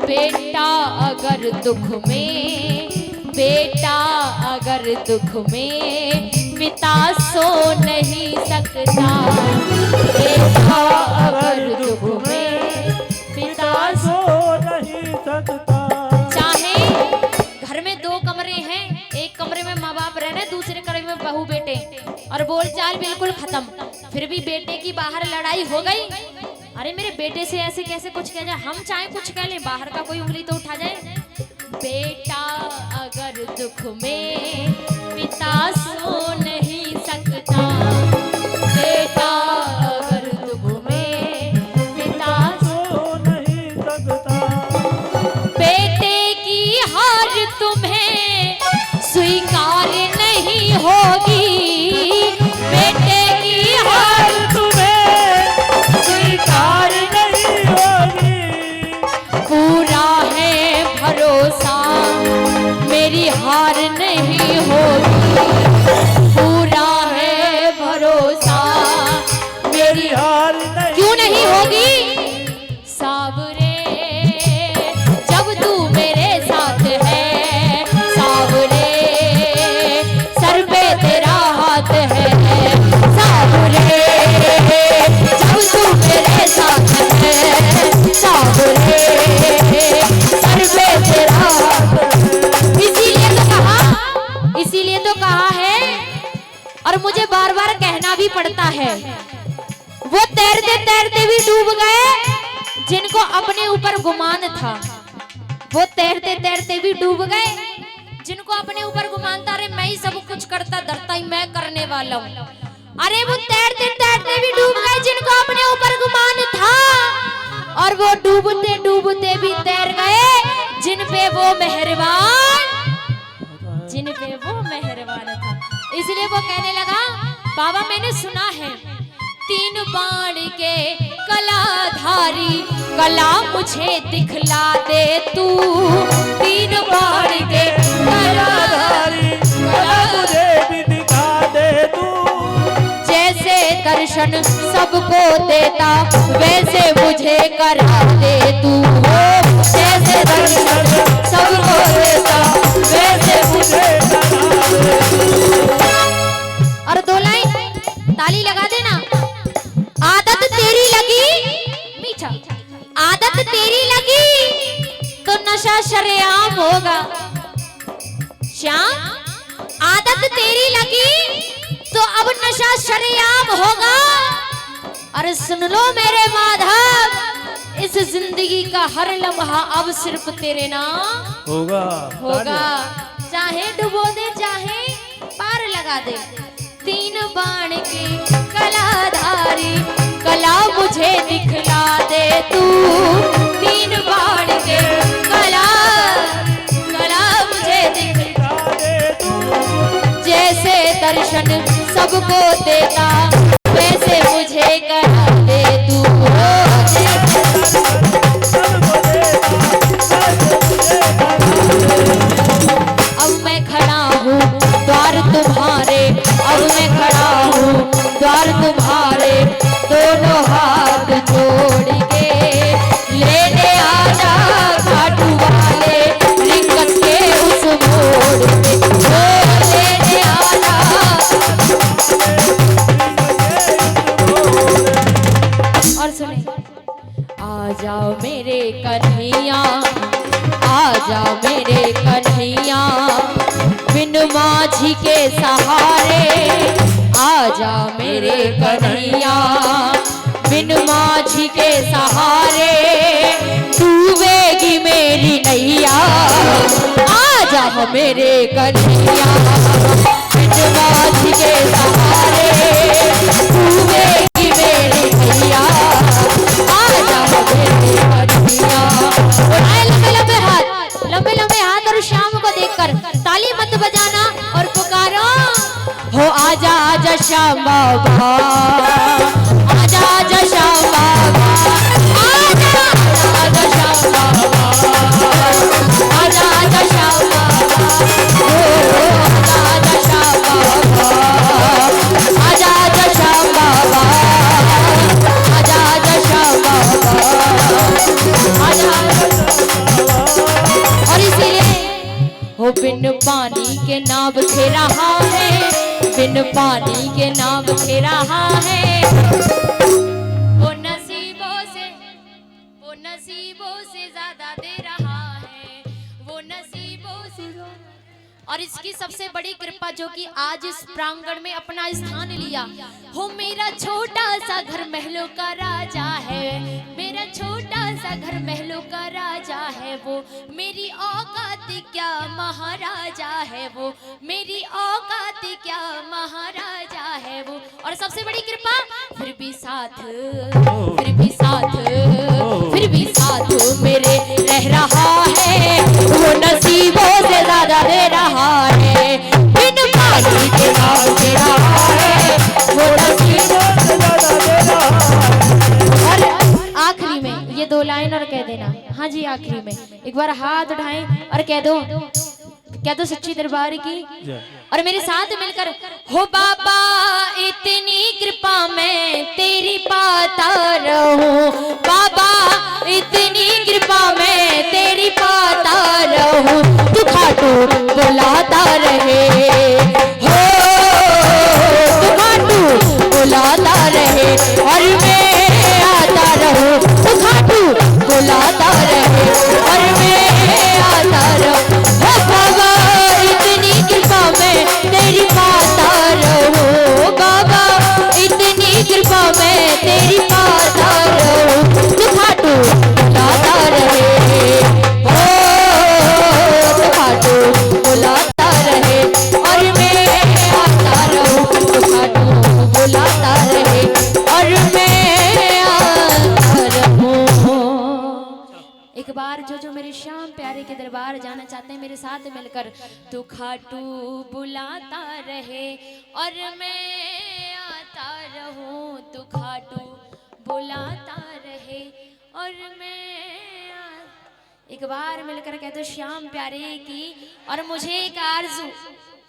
[SPEAKER 1] बेटा अगर दुख में, बेटा अगर दुख में, पिता सो नहीं सकता, बेटा अगर दुख में, पिता सो नहीं सकता। चाहे घर में 2 कमरे हैं, एक कमरे में माँ बाप रहने, दूसरे कमरे में बहू बेटे, और बोलचाल बिल्कुल खत्म, फिर भी बेटे की बाहर लड़ाई हो गई। अरे मेरे बेटे से ऐसे कैसे कुछ कह जाए, हम चाहे कुछ कह लें, बाहर का कोई उंगली तो उठा जाए। बेटा अगर दुख में, पिता सो नहीं सकता, बेटा अगर दुख में, पिता सो नहीं सकता। बेटे की हार तुम्हें स्वीकार नहीं होगी, बेटे की हार तुम्हें स्वीकार नहीं होगी। पूरा है भरोसा मेरी हार नहीं होगी, पूरा है भरोसा मेरी हार नहीं। क्यों नहीं होगी? सावरे जब तू मेरे साथ है, सावरे सर पे तेरा हाथ है, सावरे जब तू मेरे साथ है, सावरे सर पे तेरा हाथ है। इसीलिए तो कहा है, और मुझे बार बार कहना भी पड़ता है, वो तैरते तैरते भी डूब गए जिनको अपने ऊपर गुमान था, वो तैरते तैरते भी डूब गए जिनको अपने ऊपर गुमानता रहे मैं ही सब कुछ करता धरता ही मैं करने वाला हूँ। अरे वो तैरते तैरते भी डूब गए जिनको अपने ऊपर गुमान था, और वो डूबते डूबते भी तैर गए जिन पे वो मेहरबान था। इसलिए वो कहने लगा, बाबा मैंने सुना है 3 बाण के कलाधारी, कला मुझे दिखला दे तू। 3 बाण के कलाधारी,
[SPEAKER 2] कला मुझे भी दिखा दे तू।
[SPEAKER 1] जैसे दर्शन सबको देता वैसे मुझे करा दे तू। जैसे दर्शन सबको देता वैसे मुझे करा दे। और 2 लाइन ताली लगा देना। आदत तेरी लगी मीठा, आदत तेरी लगी तो नशा शरेआम होगा। श्याम आदत तेरी लगी तो अब नशा शरेआम होगा। अरे सुन लो मेरे माधव, इस जिंदगी का हर लम्हा अब सिर्फ तेरे नाम होगा। चाहे डुबो दे चाहे पार लगा दे। 3 बाण के कलाधारी, कला मुझे दिखला दे तू। 3 बाण के कला मुझे दिखला दे तू। जैसे दर्शन सबको देता वैसे मुझे करा दे तू। अब मैं खड़ा हूँ द्वार तुम्हारे, अब मैं खड़ा हूँ द्वार तुम्हारे, दोनों हाथ जोड़ के लेने आजा घाटू वाले रिंगस के उस मोड़ पे। लेने आजा। और सुने, आजा मेरे कन्हैया, आजा मेरे कन्हैया, बिन माझी के सहारे। आजा मेरे कन्हैया, बिन माझी के सहारे, डूबेगी मेरी नैया। आजा मेरे कन्हैया, बिन माझी के सहारे, डूबेगी मेरी नैया। आजा मेरे कन्हैया। उठाए लंबे लंबे हाथ और श्याम को देखकर ताली मत बजाना और पुकारो, हो आजा आजा श्याम बाबा, आजा आजा श्याम बाबा, आजा आजा श्याम बाबा, आजा आजा श्याम बाबा, आजा आजा श्याम बाबा, आजा आजा श्याम बाबा, आजा आजा श्याम बाबा, आजा। और इसीलिए हो बिन पानी के नाव खे रहा है, बिन पानी के नाव खे रहा है। वो नसीबों से ज्यादा दे रहा है, वो नसीबों से। और इसकी सबसे बड़ी कृपा जो कि आज इस प्रांगण में अपना स्थान लिया हो। मेरा छोटा सा घर महलों का राजा है, मेरा छोटा सा घर महलों का राजा है वो। मेरी औकात क्या महाराजा है वो, मेरी औकात क्या महाराजा है वो। और सबसे बड़ी कृपा फिर भी साथ मेरे रह रहा है, वो नसीबों से ज्यादा दे रहा है। बिन पानी के नाव दे रहा है, वो नसीबों से ज्यादा दे रहा है। और आखिरी में ये 2 लाइन और कह देना। हाँ जी, आखिरी में एक बार हाथ उठाएं और कह दो सच्ची दरबार की। और मेरे साथ मिलकर, हो बाबा इतनी कृपा मैं तेरी पाता रहूं, बाबा इतनी कृपा मैं तेरी पाता रहूं। तू खाटू बुलाता रहे, हो तू खाटू बुलाता रहे, और मैं आता रहूं। तू खाटू बुलाता रहे और मैं आता रहूं। हो बाबा इतनी कृपा मैं तेरी पाता रहूं, बाबा इतनी कृपा मैं तेरी पाता रहूं। तू खाटू बुलाता रहे, हो तू खाटू बुलाता जो मेरे श्याम प्यारे के दरबार जाना चाहते हैं मेरे साथ मिलकर, तो खाटू बुलाता रहे और मैं आता रहूं, तो खाटू बुलाता रहे और एक बार मिलकर कहते श्याम प्यारे की। और मुझे एक आरज़ू,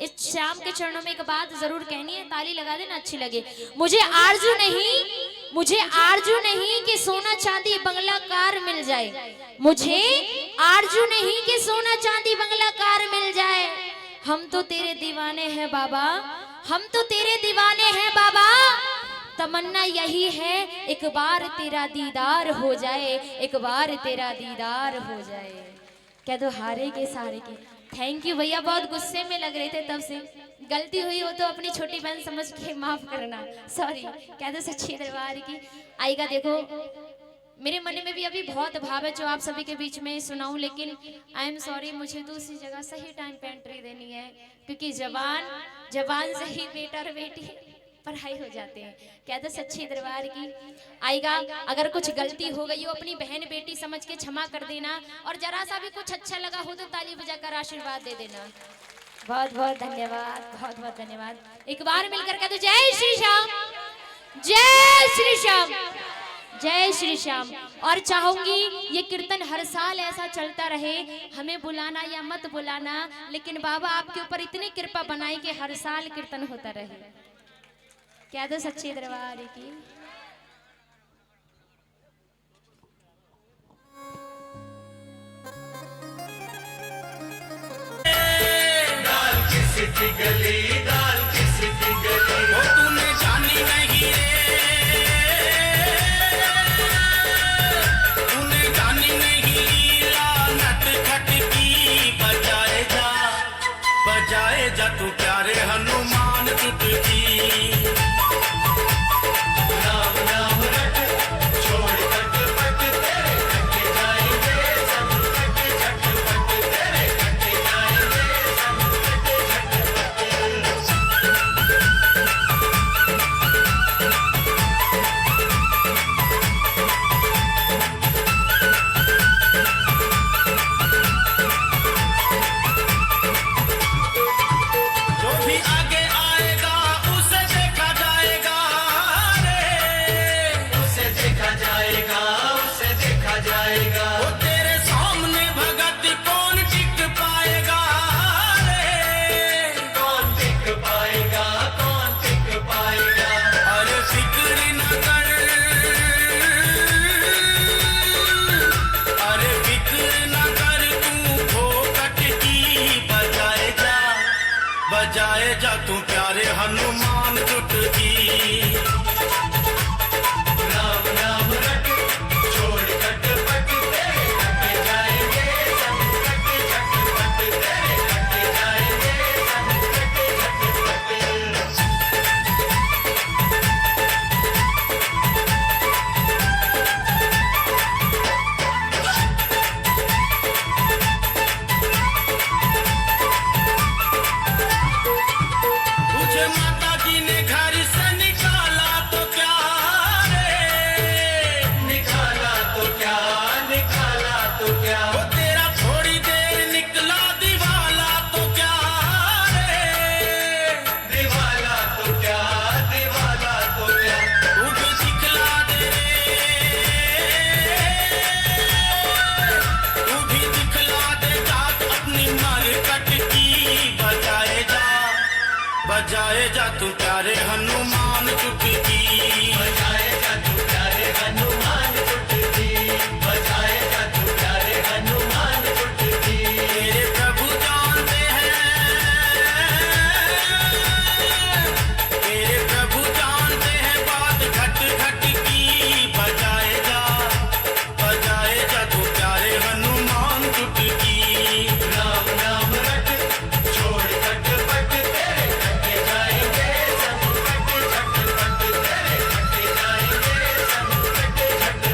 [SPEAKER 1] इस श्याम के चरणों में एक बात जरूर कहनी है, ताली लगा देना अच्छी लगे। मुझे आरज़ू नहीं कि सोना चांदी बंगला कार मिल जाए, मुझे आरज़ू नहीं कि सोना चांदी बंगला कार मिल जाए। हम तो तेरे दीवाने हैं बाबा, हम तो तेरे दीवाने हैं बाबा। तमन्ना यही है एक बार तेरा दीदार हो जाए, एक बार तेरा दीदार हो जाए। कह दो हारे के सारे के। थैंक यू भैया, बहुत गुस्से में लग रहे थे तब से। गलती हुई हो तो अपनी छोटी बहन समझ के माफ करना, सॉरी। कह दो सच्ची दरबार की। आएगा देखो, मेरे मन में भी अभी बहुत भाव है जो आप सभी के बीच में सुनाऊं, लेकिन आई एम सॉरी, मुझे दूसरी जगह सही टाइम पे एंट्री देनी है, क्योंकि जवान से ही बेटा और बेटी पढ़ाई हो जाते हैं। कह दो सच्ची दरबार की। आएगा, अगर कुछ गलती हो गई हो अपनी बहन बेटी समझ के क्षमा कर देना, और जरा सा भी कुछ अच्छा लगा हो तो ताली बजाकर आशीर्वाद दे देना। बहुत बहुत धन्यवाद, बहुत बहुत धन्यवाद। एक बार मिलकर कह दो जय श्री श्याम, जय श्री श्याम, जय श्री श्याम। और चाहूंगी ये कीर्तन हर साल ऐसा चलता रहे, हमें बुलाना या मत बुलाना, लेकिन बाबा आपके ऊपर इतनी कृपा बनाई कि हर साल कीर्तन होता रहे। कह दो सच्ची दरबार की।
[SPEAKER 3] दाल किसी की गली, दाल किसी की गली, वो तूने जानी नहीं रे, तूने जानी नहीं लीला नट खट की। बजाए जा तू प्यारे हनुमान चुटकी। बजाए जा तू प्यारे हनुमान चुटकी। राम नाम रट छोड़ कटपट, तेरे कट जाएंगे संकट झटपट, तेरे कट जाएंगे संकट माता जी ने घर से निकाला तो क्या रे, निकाला तो क्या, निकाला तो क्या, वो तेरा थोड़ी देर निकला दिवाला तो क्या रे, दिवाला तो क्या, दिवाला तो क्या, तू भी दिखला दे रे, तू भी दिखला दे जात अपनी मरकट की। बजाए जा तू प्यारे हनुमान चुटकी। बजाए जा तू प्यारे हनुमान चुटकी। बजाए जा तू प्यारे हनुमान चुटकी। तेरे प्रभु जानते हैं, तेरे प्रभु जानते हैं बात घट घट की। बजाए जा तू प्यारे हनुमान चुटकी। राम नाम रट छोड़ कटपट, तेरे जाएंगे संकट झटपट, तेरे कट जाएंगे संकट झटपट।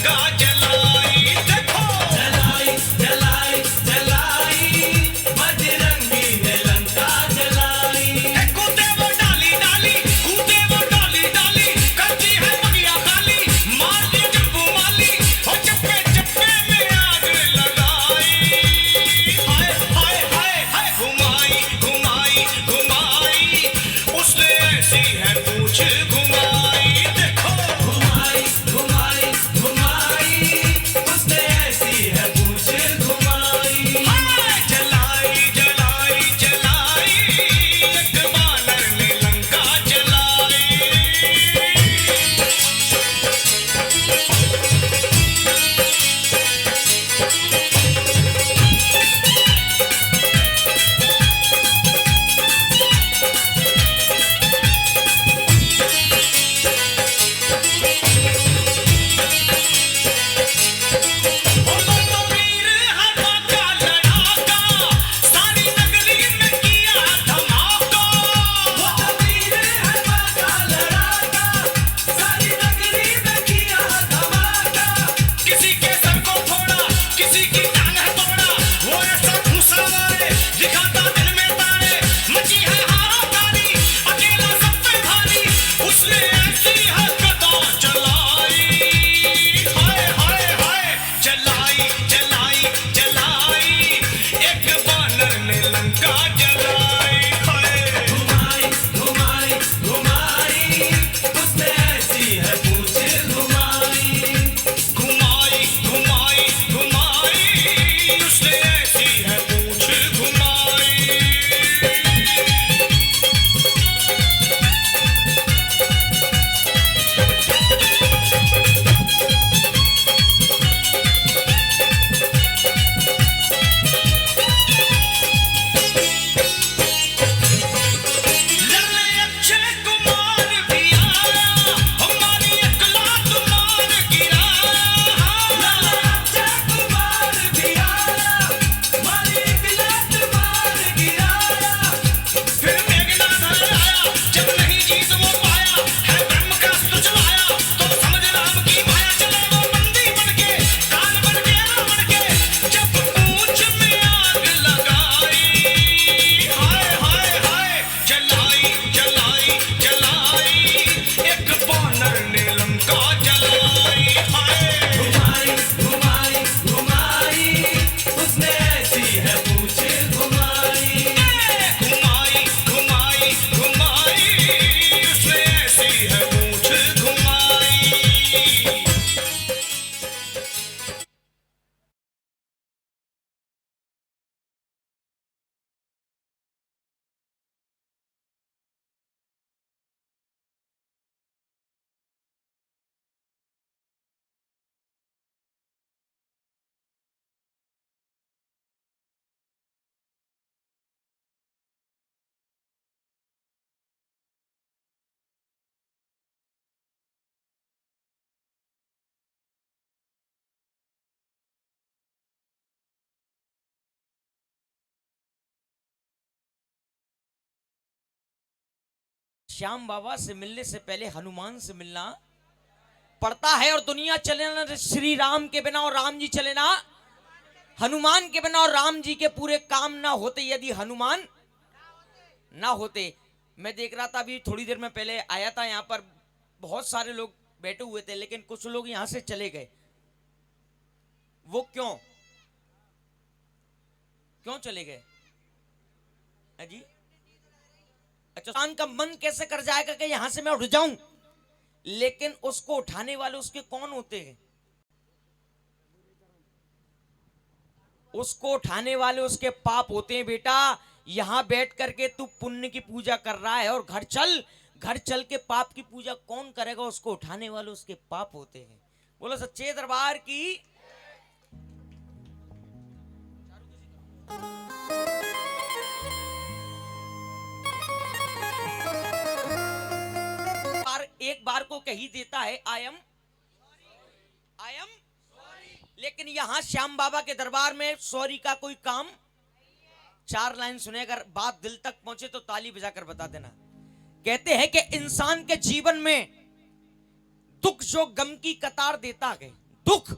[SPEAKER 3] लंका जलाई, देखो जलाई जलाई जलाई, बजरंगी ने लंका जलाई। कूदे वो डाली डाली, कूदे वो डाली डाली, करती है बगिया खाली, मार दी जम्बू माली, और चप्पे चप्पे में आग लगाई। हाय हाय हाय हाय, घुमाई घुमाई घुमाई, उसने ऐसी है पूछ घुमाई, देखो घुमाई घुमाई घुमाई, उसने ऐसी है पूछ घुमाई। हाय जलाई जलाई जलाई, एक बानर ने लंका जलाई। वो तो वीर हवा का लड़ाका, सारी नगरी में किया धमाका। वो तो वीर हवा का लड़ाका, सारी नगरी में किया धमाका। किसी के सर को फोड़ा, किसी की टांग है तोड़ा, वो ऐसा घुसा मारे, दिखाता दिल में तारे। मची है हाहाकारी, अकेला सब पे भारी, उसने ऐसी हरकतें चलाई। हाय हाय हाय, जलाई जलाई जलाई, एक बानर ने लंका जलाई। हाय घुमाई घुमाई घुमाई, उसने ऐसी है पूछ घुमाई। घुमाई घुमाई घुमाई, उसने ऐसी है पूछ घुमाई। लड़ने अक्षय कुमार भी आया, हमारी अकलात मार गिराया। लड़ने अक्षय कुमार भी आया, हमारी अकलात मार गिराया। फिर मेघनाथ आया, जब नहीं जीत वो पाया, है ब्रह्म का तुझवाया, तो समझ राम की माया। चले वो बंदी बनके, काल बन के रावण के, जब पूंछ में आग लगाई। हाय हाय हाय, जलाई जलाई जलाई, एक बानर ने लंका जलाई। हाय घुमाई घुमाई घुमाई, उसने ऐसी है पूछ घुमाई। घुमाई घुमाई घुमाई, उसने ऐसी है पूछ घुमाई।
[SPEAKER 4] श्याम बाबा से मिलने से पहले हनुमान से मिलना पड़ता है, और दुनिया चले ना श्री राम के बिना और राम जी चले ना हनुमान के बिना, और राम जी के पूरे काम ना होते यदि हनुमान ना होते। मैं देख रहा था अभी थोड़ी देर में पहले आया था, यहाँ पर बहुत सारे लोग बैठे हुए थे, लेकिन कुछ लोग यहां से चले गए। वो क्यों क्यों चले गए जी? अच्छा, इंसान का मन कैसे कर जाएगा कि यहां से मैं उठ जाऊं, लेकिन उसको उठाने वाले उसके कौन होते हैं? उसको उठाने वाले उसके पाप होते हैं। बेटा, यहां बैठ करके तू पुण्य की पूजा कर रहा है, और घर चल के पाप की पूजा कौन करेगा? उसको उठाने वाले उसके पाप होते हैं। बोलो सच्चे दरबार की। एक बार को कही देता है आई एम, लेकिन यहां श्याम बाबा के दरबार में सॉरी का कोई काम। 4 लाइन सुने, अगर बात दिल तक पहुंचे तो ताली बजाकर बता देना। कहते हैं कि इंसान के जीवन में दुख जो गम की कतार देता है, दुख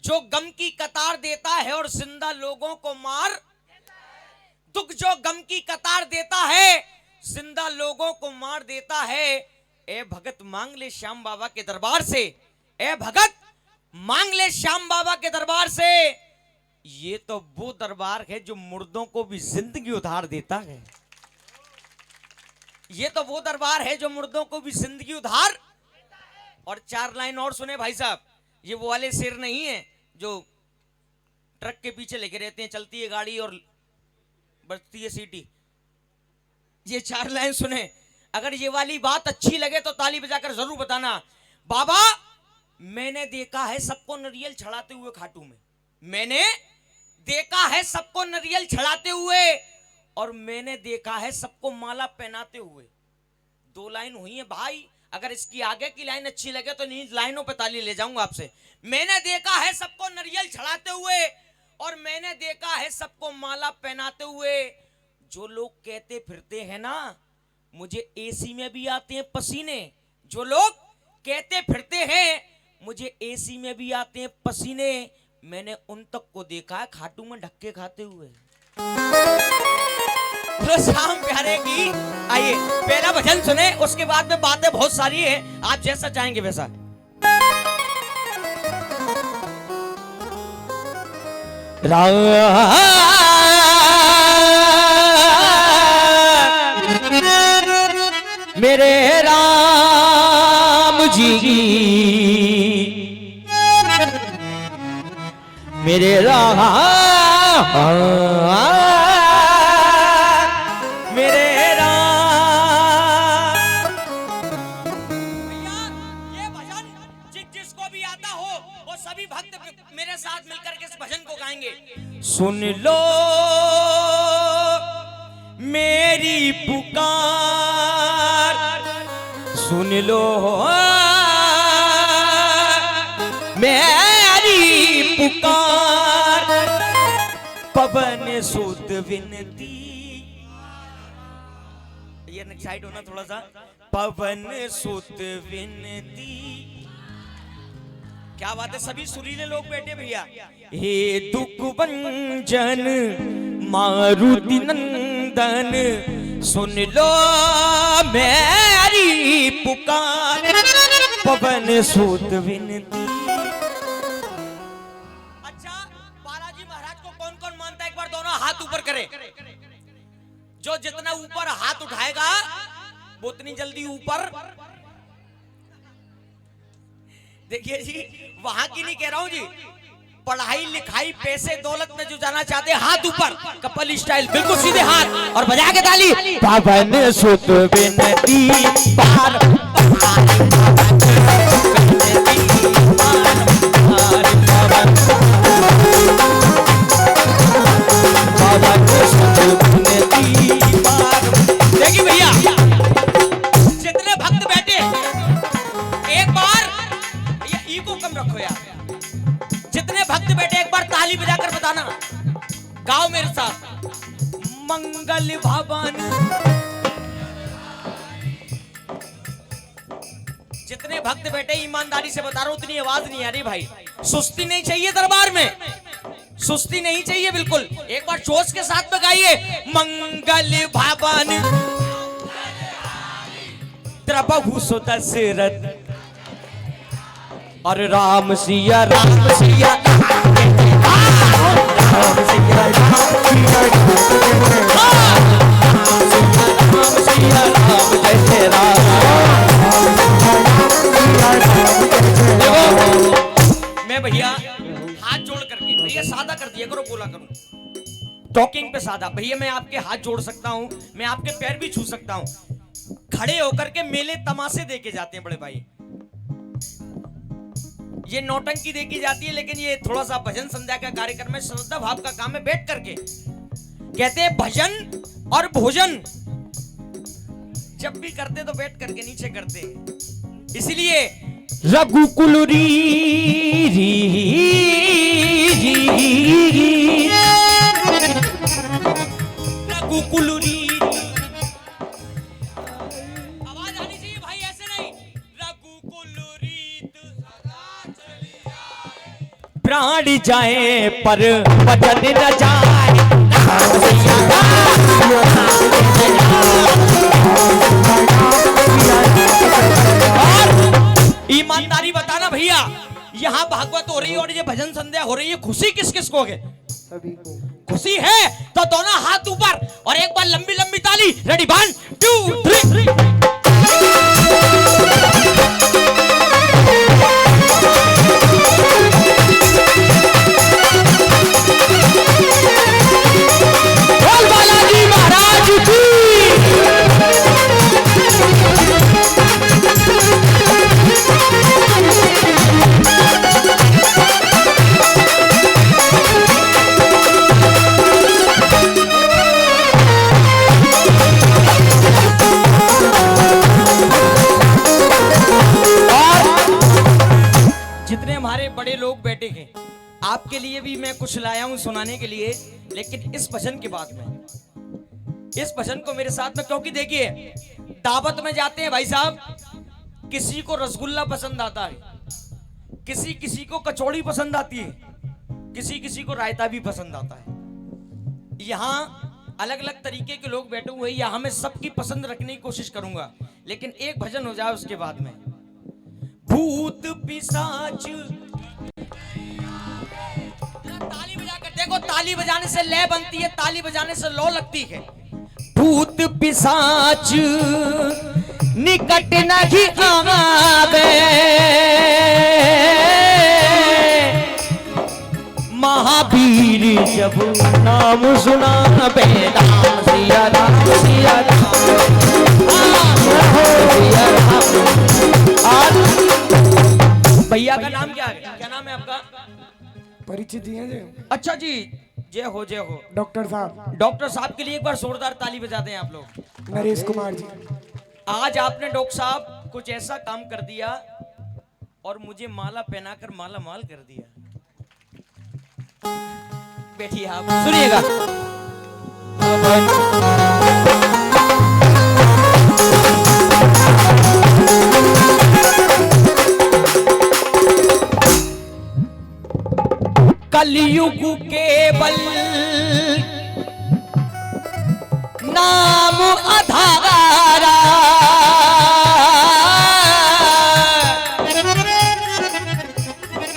[SPEAKER 4] जो गम की कतार देता है और जिंदा लोगों को मार, दुख जो गम की कतार देता है जिंदा लोगों को मार देता है। ए भगत मांग ले श्याम बाबा के दरबार से, ए भगत मांग ले श्याम बाबा के दरबार से। ये तो वो दरबार है जो मुर्दों को भी जिंदगी उधार देता है। ये तो वो दरबार है जो मुर्दों को भी जिंदगी उधार। और 4 लाइन और सुने भाई साहब, ये वो वाले शेर नहीं है जो ट्रक के पीछे लेके रहते हैं, चलती है गाड़ी और बजती है सीटी। ये 4 लाइन सुने, अगर ये वाली बात अच्छी लगे तो ताली बजाकर जरूर बताना। बाबा मैंने देखा है सबको नरियल चढ़ाते हुए खाटू में, मैंने देखा है सबको नरियल चढ़ाते हुए, और मैंने देखा है सबको माला पहनाते हुए। 2 लाइन हुई है भाई, अगर इसकी आगे की लाइन अच्छी लगे तो इन लाइनों पे ताली ले जाऊंगा आपसे। मैंने देखा है सबको नरियल चढ़ाते हुए, और मैंने देखा है सबको माला पहनाते हुए। जो लोग कहते फिरते हैं ना मुझे एसी में भी आते हैं पसीने, जो लोग कहते फिरते हैं मुझे एसी में भी आते हैं पसीने, मैंने उन तक को देखा है खाटू में ढक्के खाते हुए। तो शाम प्यारे की आइए पहला भजन सुने, उसके बाद में बातें बहुत सारी है, आप जैसा चाहेंगे वैसा। मेरे राम जी, मेरे राम, मेरे राम। भैया ये भजन जिसको भी आता हो वो सभी भक्त मेरे साथ मिलकर के इस भजन को गाएंगे। सुन लो मेरी पुकार, सुन लो मेरी पुकार, पवन सुत विनती। ये साइड होना थोड़ा सा, पवन सुत विनती। क्या बात है, सभी सुरीले लोग बैठे भैया। हे दुख भंजन मारुति नंदन, सुन लो मेरी पुकार, पवन सुत विनती। अच्छा बालाजी महाराज को कौन कौन मानता है, एक बार दोनों हाथ ऊपर करे। जो जितना ऊपर हाथ उठाएगा वो उतनी जल्दी ऊपर। देखिए जी वहां की नहीं कह रहा हूं जी, पढ़ाई लिखाई पैसे दौलत में जो जाना चाहते हैं हाथ ऊपर, कपल स्टाइल बिल्कुल सीधे हाथ और बजा के ताली। पवन सुत विनती पार, देखिए भैया जितने भक्त बैठे एक बार, ये ईगो कम रखो यार, जितने भक्त बैठे एक बार ताली बजाकर बताना, गाओ मेरे साथ। मंगल भवन, जितने भक्त बैठे ईमानदारी से बता रहा हूं, उतनी आवाज नहीं आ रही भाई। सुस्ती नहीं चाहिए दरबार में, सुस्ती नहीं चाहिए बिल्कुल। एक बार जोश के साथ में गाइए। मंगल भवन प्रभु सो दशरथ, और राम सिया राम सिया राम सिया राम जैसे राम। मैं भैया हाथ जोड़ करके, भैया सादा कर दिया करो, बोला करो टॉकिंग पे सादा। भैया मैं आपके हाथ जोड़ सकता हूं, मैं आपके पैर भी छू सकता हूं। खड़े होकर के मेले तमाशे देखे जाते हैं बड़े भाई, ये नौटंकी देखी जाती है, लेकिन ये थोड़ा सा भजन संध्या का कार्यक्रम है, श्रद्धा भाव का काम है। बैठ करके कहते हैं भजन और भोजन जब भी करते तो बैठ करके नीचे करते, इसलिए रघुकुल रघुकुल आवाज आनी चाहिए भाई, ऐसे नहीं। रघुकुल रीत सदा चलिया प्राण जाए पर वचन न जाए। और ईमानदारी बताना भैया, यहाँ भागवत हो रही है और ये भजन संध्या हो रही है, खुशी किस किस को है?
[SPEAKER 5] सभी को।
[SPEAKER 4] खुशी है तो दोनों हाथ ऊपर और एक बार लंबी लंबी ताली। रेडी 1 2 3। बड़े लोग बैठे हैं, आपके लिए भी मैं कुछ लाया हूं सुनाने के लिए, लेकिन इस भजन के बाद में, इस भजन को मेरे साथ में, क्योंकि देखिए दावत में जाते हैं भाई साहब, किसी को रसगुल्ला पसंद आता है, किसी किसी को कचौड़ी पसंद आती है, किसी किसी को रायता भी पसंद आता है। यहाँ अलग अलग तरीके के लोग बैठे हुए हैं, यहाँ मैं सबकी पसंद रखने की कोशिश करूंगा, लेकिन एक भजन हो जाए उसके बाद में। भूत पिशाच, ताली बजा कर देखो, ताली बजाने से लय बनती है, ताली बजाने से लौ लगती है। भूत पिशाच निकट नहीं आवे, महावीर जब नाम सुना बेदाम, सिया राम सिया राम सिया राम। भैया का नाम क्या है? क्या नाम है आपका?
[SPEAKER 5] परिचित दिए जी।
[SPEAKER 4] अच्छा जी, जय हो जय हो।
[SPEAKER 5] डॉक्टर साहब।
[SPEAKER 4] डॉक्टर साहब के लिए एक बार जोरदार ताली बजा दें आप लोग।
[SPEAKER 5] नरेश कुमार जी।
[SPEAKER 4] आज आपने डॉक्टर साहब कुछ ऐसा काम कर दिया और मुझे माला पहनाकर माला माल कर दिया। बैठिए आप, सुनिएगा। कलयुग केवल नाम आधारा,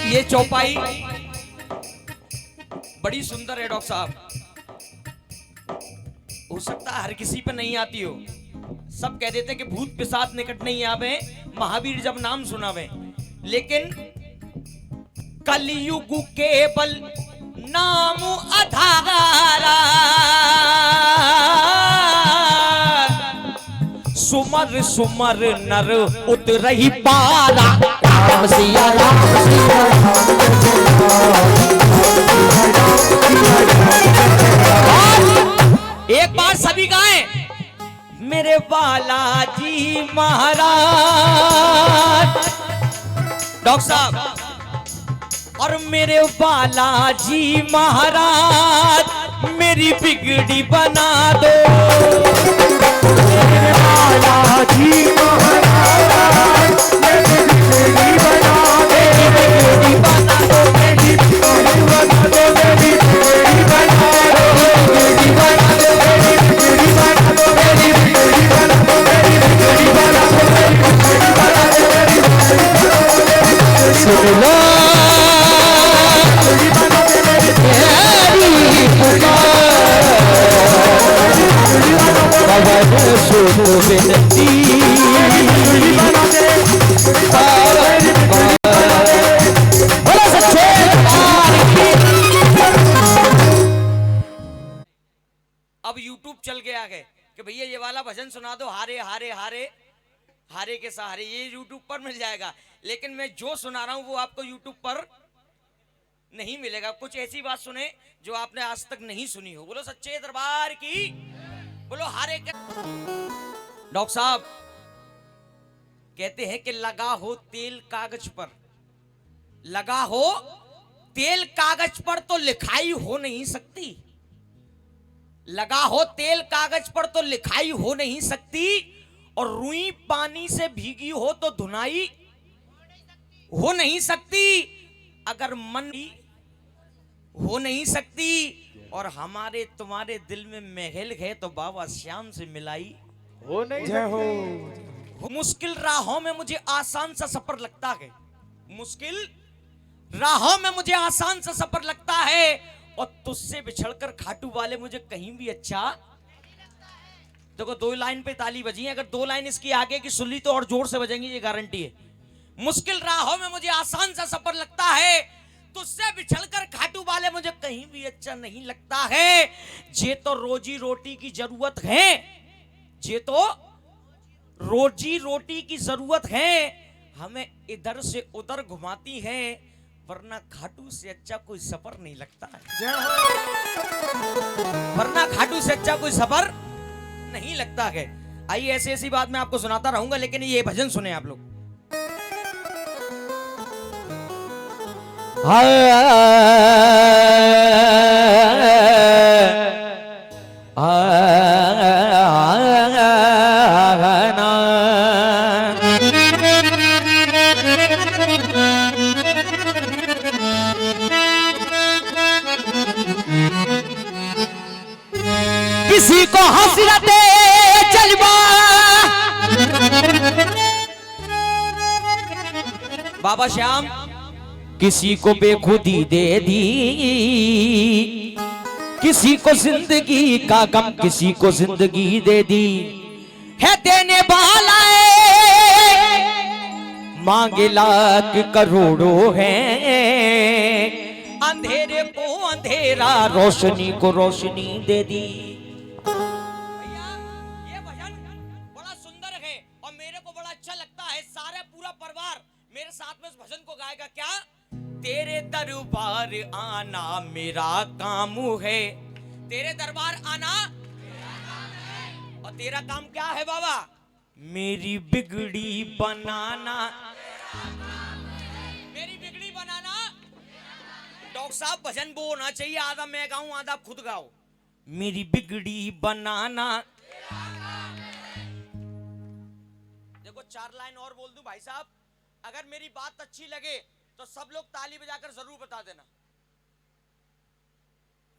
[SPEAKER 4] ये चौपाई बड़ी सुंदर है डॉक्टर साहब। हो सकता है हर किसी पे नहीं आती हो, सब कह देते कि भूत पिशाच निकट नहीं आवे, महावीर जब नाम सुनावे, लेकिन कलयुग केवल नाम आधारा, सुमर सुमर नर उतरहि पारा, राम सिया राम सिया राम। एक बार सभी गाएं, मेरे बालाजी महाराज। डॉक्टर साहब, और मेरे बालाजी महाराज मेरी बिगड़ी बना दो, मेरे बालाजी महाराज मेरी बिगड़ी बना दो, मेरी बिगड़ी बना दो, मेरी बिगड़ी बना दो, मेरी बिगड़ी बना दो, मेरी बिगड़ी बना दो, मेरी बिगड़ी बना दो, मेरी बिगड़ी बना दो, मेरी बिगड़ी बना दो, मेरी बिगड़ी बना दो। सुन लो अब YouTube चल गया है कि भैया ये वाला भजन सुना दो, हारे हारे हारे हारे के सहारे, ये YouTube पर मिल जाएगा, लेकिन मैं जो सुना रहा हूं वो आपको YouTube पर नहीं मिलेगा। कुछ ऐसी बात सुने जो आपने आज तक नहीं सुनी हो। बोलो सच्चे दरबार की, बोलो हारे के। डॉक्टर साहब कहते हैं कि लगा हो तेल कागज पर, लगा हो तेल कागज पर तो लिखाई हो नहीं सकती, लगा हो तेल कागज पर तो लिखाई हो नहीं सकती, और रुई पानी से भीगी हो तो धुनाई हो नहीं सकती। अगर मन की हो नहीं सकती और हमारे तुम्हारे दिल में महल है तो बाबा श्याम से मिलाई
[SPEAKER 2] हो नहीं
[SPEAKER 5] जय हो।
[SPEAKER 4] मुश्किल राहों में मुझे आसान सा सफर लगता है, मुश्किल राहों में मुझे आसान सा सफर लगता है और तुझसे बिछड़कर खाटू वाले मुझे कहीं भी अच्छा। देखो 2 लाइन पे ताली बजी है, अगर 2 लाइन इसकी आगे की सुन ली तो और जोर से बजेंगी, ये गारंटी है। मुश्किल राहों में मुझे आसान सा सफर लगता है, तुझसे बिछड़कर खाटू वाले मुझे कहीं भी अच्छा नहीं लगता है। जे तो रोजी रोटी की जरूरत है, जे तो रोजी रोटी की जरूरत है, हमें इधर से उधर घुमाती है, वरना खाटू से अच्छा कोई सफर नहीं लगता है।
[SPEAKER 5] जय हो।
[SPEAKER 4] वरना खाटू से अच्छा कोई सफर नहीं लगता है। आइए ऐसी ऐसी बात मैं आपको सुनाता रहूंगा, लेकिन ये भजन सुने आप लोग।
[SPEAKER 6] किसी को हसरते जलवा
[SPEAKER 4] बाबा श्याम
[SPEAKER 6] किसी को बेखुदी दे दी, किसी को जिंदगी का गम, किसी को जिंदगी दे दी है देने वाला है, मांगे लाख करोड़ों है, अंधेरे को अंधेरा रोशनी को रोशनी दे दी।
[SPEAKER 4] भैया ये भजन बड़ा सुंदर है और मेरे को बड़ा अच्छा लगता है। सारा पूरा परिवार मेरे साथ में इस भजन को गाएगा। क्या? तेरे दरबार आना मेरा काम है, तेरे दरबार आना और तेरा काम क्या है बाबा?
[SPEAKER 6] मेरी बिगड़ी बनाना,
[SPEAKER 4] मेरी बिगड़ी बनाना। डॉक्टर साहब भजन वो होना चाहिए, आधा मैं गाऊं आधा खुद गाओ।
[SPEAKER 6] मेरी बिगड़ी बनाना।
[SPEAKER 4] देखो 4 लाइन और बोल दूं भाई साहब, अगर मेरी बात अच्छी लगे तो सब लोग ताली बजाकर जरूर बता देना।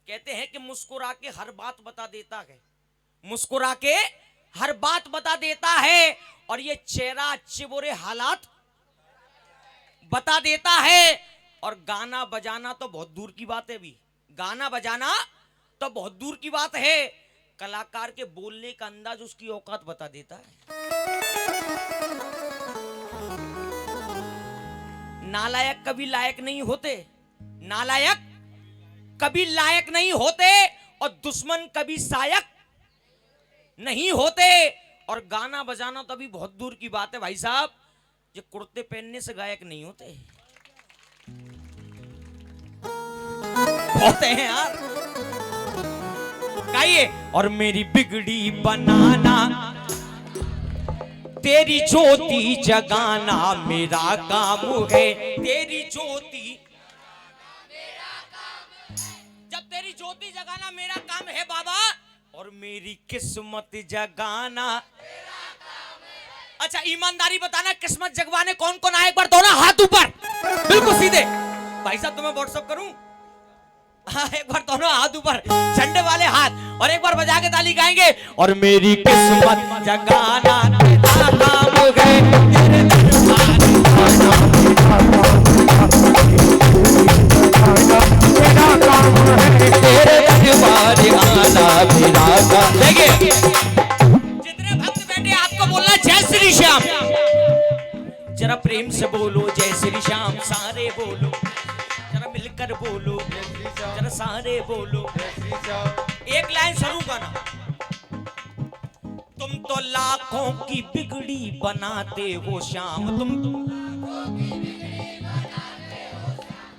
[SPEAKER 4] कहते हैं कि मुस्कुरा के हर बात बता देता है, मुस्कुरा के हर बात बता देता है, और ये चेहरा अच्छे बुरे हालात बता देता है। और गाना बजाना तो बहुत दूर की बात है, भी गाना बजाना तो बहुत दूर की बात है, कलाकार के बोलने का अंदाज उसकी औकात बता देता है। नालायक कभी लायक नहीं होते, नालायक कभी लायक नहीं होते, और दुश्मन कभी सायक नहीं होते, और गाना बजाना तो अभी बहुत दूर की बात है भाई साहब, ये कुर्ते पहनने से गायक नहीं होते। होते हैं यार, गाइए।
[SPEAKER 6] और मेरी बिगड़ी बनाना, तेरी ज्योति जगाना मेरा काम है,
[SPEAKER 4] तेरी ज्योति, जब तेरी ज्योति जगाना मेरा काम है बाबा,
[SPEAKER 6] और मेरी किस्मत जगाना।
[SPEAKER 4] अच्छा ईमानदारी बताना, किस्मत जगवाने कौन कौन आए? एक बार दोनों हाथ ऊपर, बिल्कुल सीधे। भाई साहब तुम्हें व्हाट्सएप करूं? हाँ, एक बार दोनों हाथ ऊपर, झंडे वाले हाथ, और एक बार बजा के ताली गाएंगे।
[SPEAKER 6] और मेरी किस्मत जगाना तेरा काम है, तेरे दरबार तेरे दरबार आना मेरा काम।
[SPEAKER 4] देखिए जितने भक्त बैठे आपको बोलना जय श्री श्याम,
[SPEAKER 6] जरा प्रेम से बोलो जय श्री श्याम, सारे बोलो, जरा मिलकर बोलो, जरा सारे बोलो।
[SPEAKER 4] एक लाइन शुरू गाना।
[SPEAKER 6] तुम तो लाखों की बिगड़ी बनाते हो श्याम,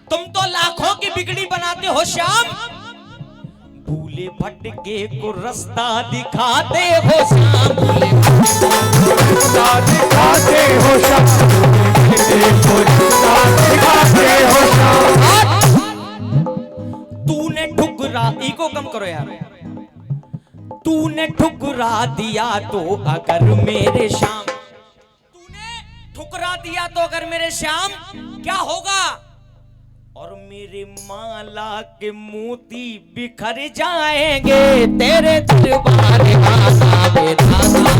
[SPEAKER 4] तुम तो लाखों की बिगड़ी बनाते हो श्याम,
[SPEAKER 6] भूले भटके को रास्ता दिखाते हो श्याम, भूले
[SPEAKER 2] दिखाते हो श्याम, दिखाते हो श्याम।
[SPEAKER 6] तूने ठुकरा, इको कम करो यार, तूने ठुकरा दिया तो अगर मेरे श्याम,
[SPEAKER 4] तूने ठुकरा दिया तो अगर मेरे श्याम क्या होगा?
[SPEAKER 6] और मेरे माला के मोती बिखर जाएंगे तेरे दरबार आना बेदाना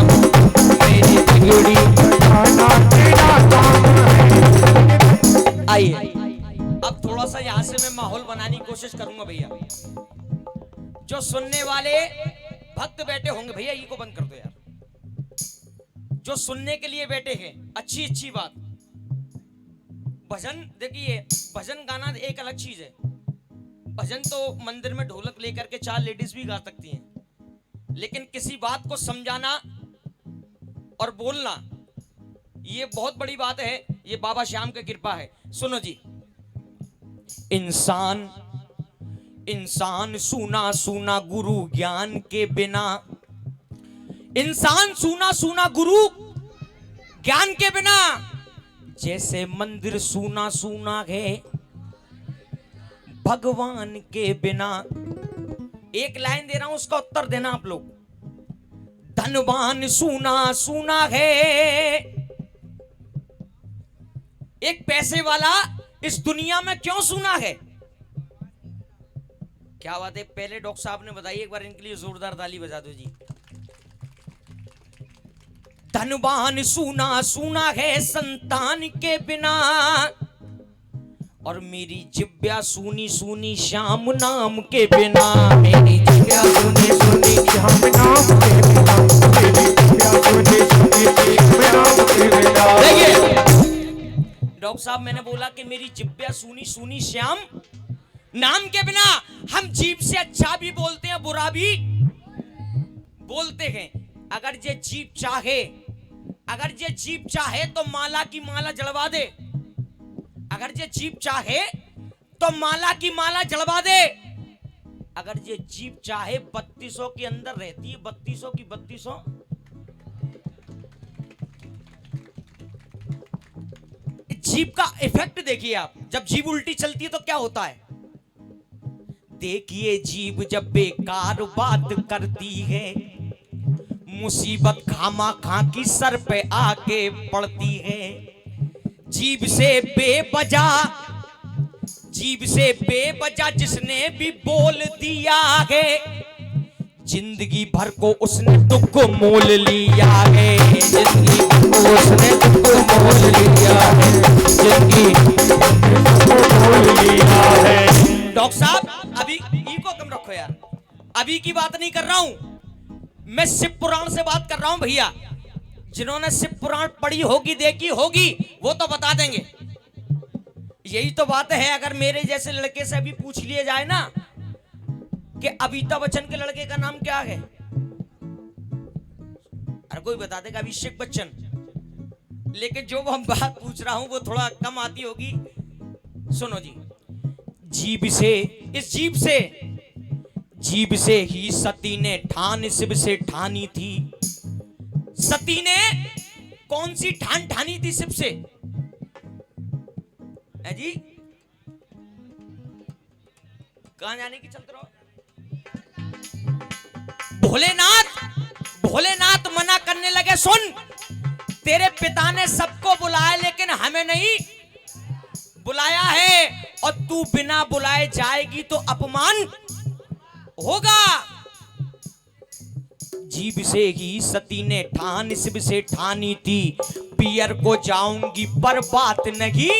[SPEAKER 6] मेरी बिगड़ी आइए अब थोड़ा सा यहां से मैं माहौल बनाने की कोशिश करूंगा भैया। जो सुनने वाले भक्त बैठे होंगे भैया ये को बंद कर दो यार। जो सुनने के लिए बैठे हैं अच्छी अच्छी बात। भजन देखिए भजन गाना एक अलग चीज है। भजन तो मंदिर में ढोलक लेकर के 4 लेडीज भी गा सकती हैं, लेकिन किसी बात को समझाना और बोलना ये बहुत बड़ी बात है। ये बाबा श्याम की कृपा है। सुनो जी, इंसान इंसान सूना सूना गुरु ज्ञान के बिना, इंसान सूना सूना गुरु ज्ञान के बिना, जैसे मंदिर सूना सूना है भगवान के बिना। एक लाइन दे रहा हूं उसका उत्तर देना आप लोग। धनवान सूना सूना है, एक पैसे वाला इस दुनिया में क्यों सूना है? क्या बात है, पहले डॉक्टर साहब ने बताई, एक बार इनके लिए जोरदार ताली बजा दो जी। धनवान सूना सूना है संतान के बिना, और मेरी जिब्या सूनी सूनी श्याम नाम के बिना। मेरी जिब्या सूनी सूनी श्याम नाम के बिना, मेरी जिब्या सूनी सूनी श्याम के बिना। देखिए डॉक्टर साहब मैंने बोला कि मेरी जिब्या सूनी सूनी श्याम नाम के बिना। हम जीभ से अच्छा भी बोलते हैं बुरा भी बोलते हैं। अगर ये जीभ चाहे, अगर ये जीभ चाहे तो माला की माला जलवा दे। अगर ये जीभ चाहे तो माला की माला जलवा दे। अगर ये जीभ चाहे 3200 के अंदर रहती है, 3200 की 3200। जीभ का इफेक्ट देखिए आप, जब जीभ उल्टी चलती है तो क्या होता है। देखिए जीभ जब बेकार बात करती है, मुसीबत खामा खा की सर पे आके पड़ती है। जीभ से बेवजह जिसने भी बोल दिया है, जिंदगी भर को उसने दुख मोल लिया है। जिंदगी भर को उसने दुख मोल लिया है, जिंदगी मोल लिया है। डॉक्टर साहब अभी इको कम रखो यार, अभी की बात नहीं कर रहा हूं मैं, शिव पुराण से बात कर रहा हूं भैया। जिन्होंने शिव पुराण पढ़ी होगी देखी होगी वो तो बता देंगे। यही तो बात है, अगर मेरे जैसे लड़के से अभी पूछ लिया जाए ना कि अमिताभ बच्चन के लड़के का नाम क्या है, हर कोई बता देगा अभिषेक बच्चन, लेकिन जो हम बात पूछ रहा हूं वो थोड़ा कम आती होगी। सुनो जी, जीभ से, इस जीभ से ही सती ने ठान शिव से ठानी थी। सती ने कौन सी ठान ठानी थी शिव से? है जी, कहां जाने की चलते रहो। भोलेनाथ मना करने लगे, सुन तेरे पिता ने सबको बुलाया लेकिन हमें नहीं बुलाया है, और तू बिना बुलाए जाएगी तो अपमान होगा। जीभ से ही सती ने ठान शिव से ठानी थी, पियर को जाऊंगी पर बात नहीं,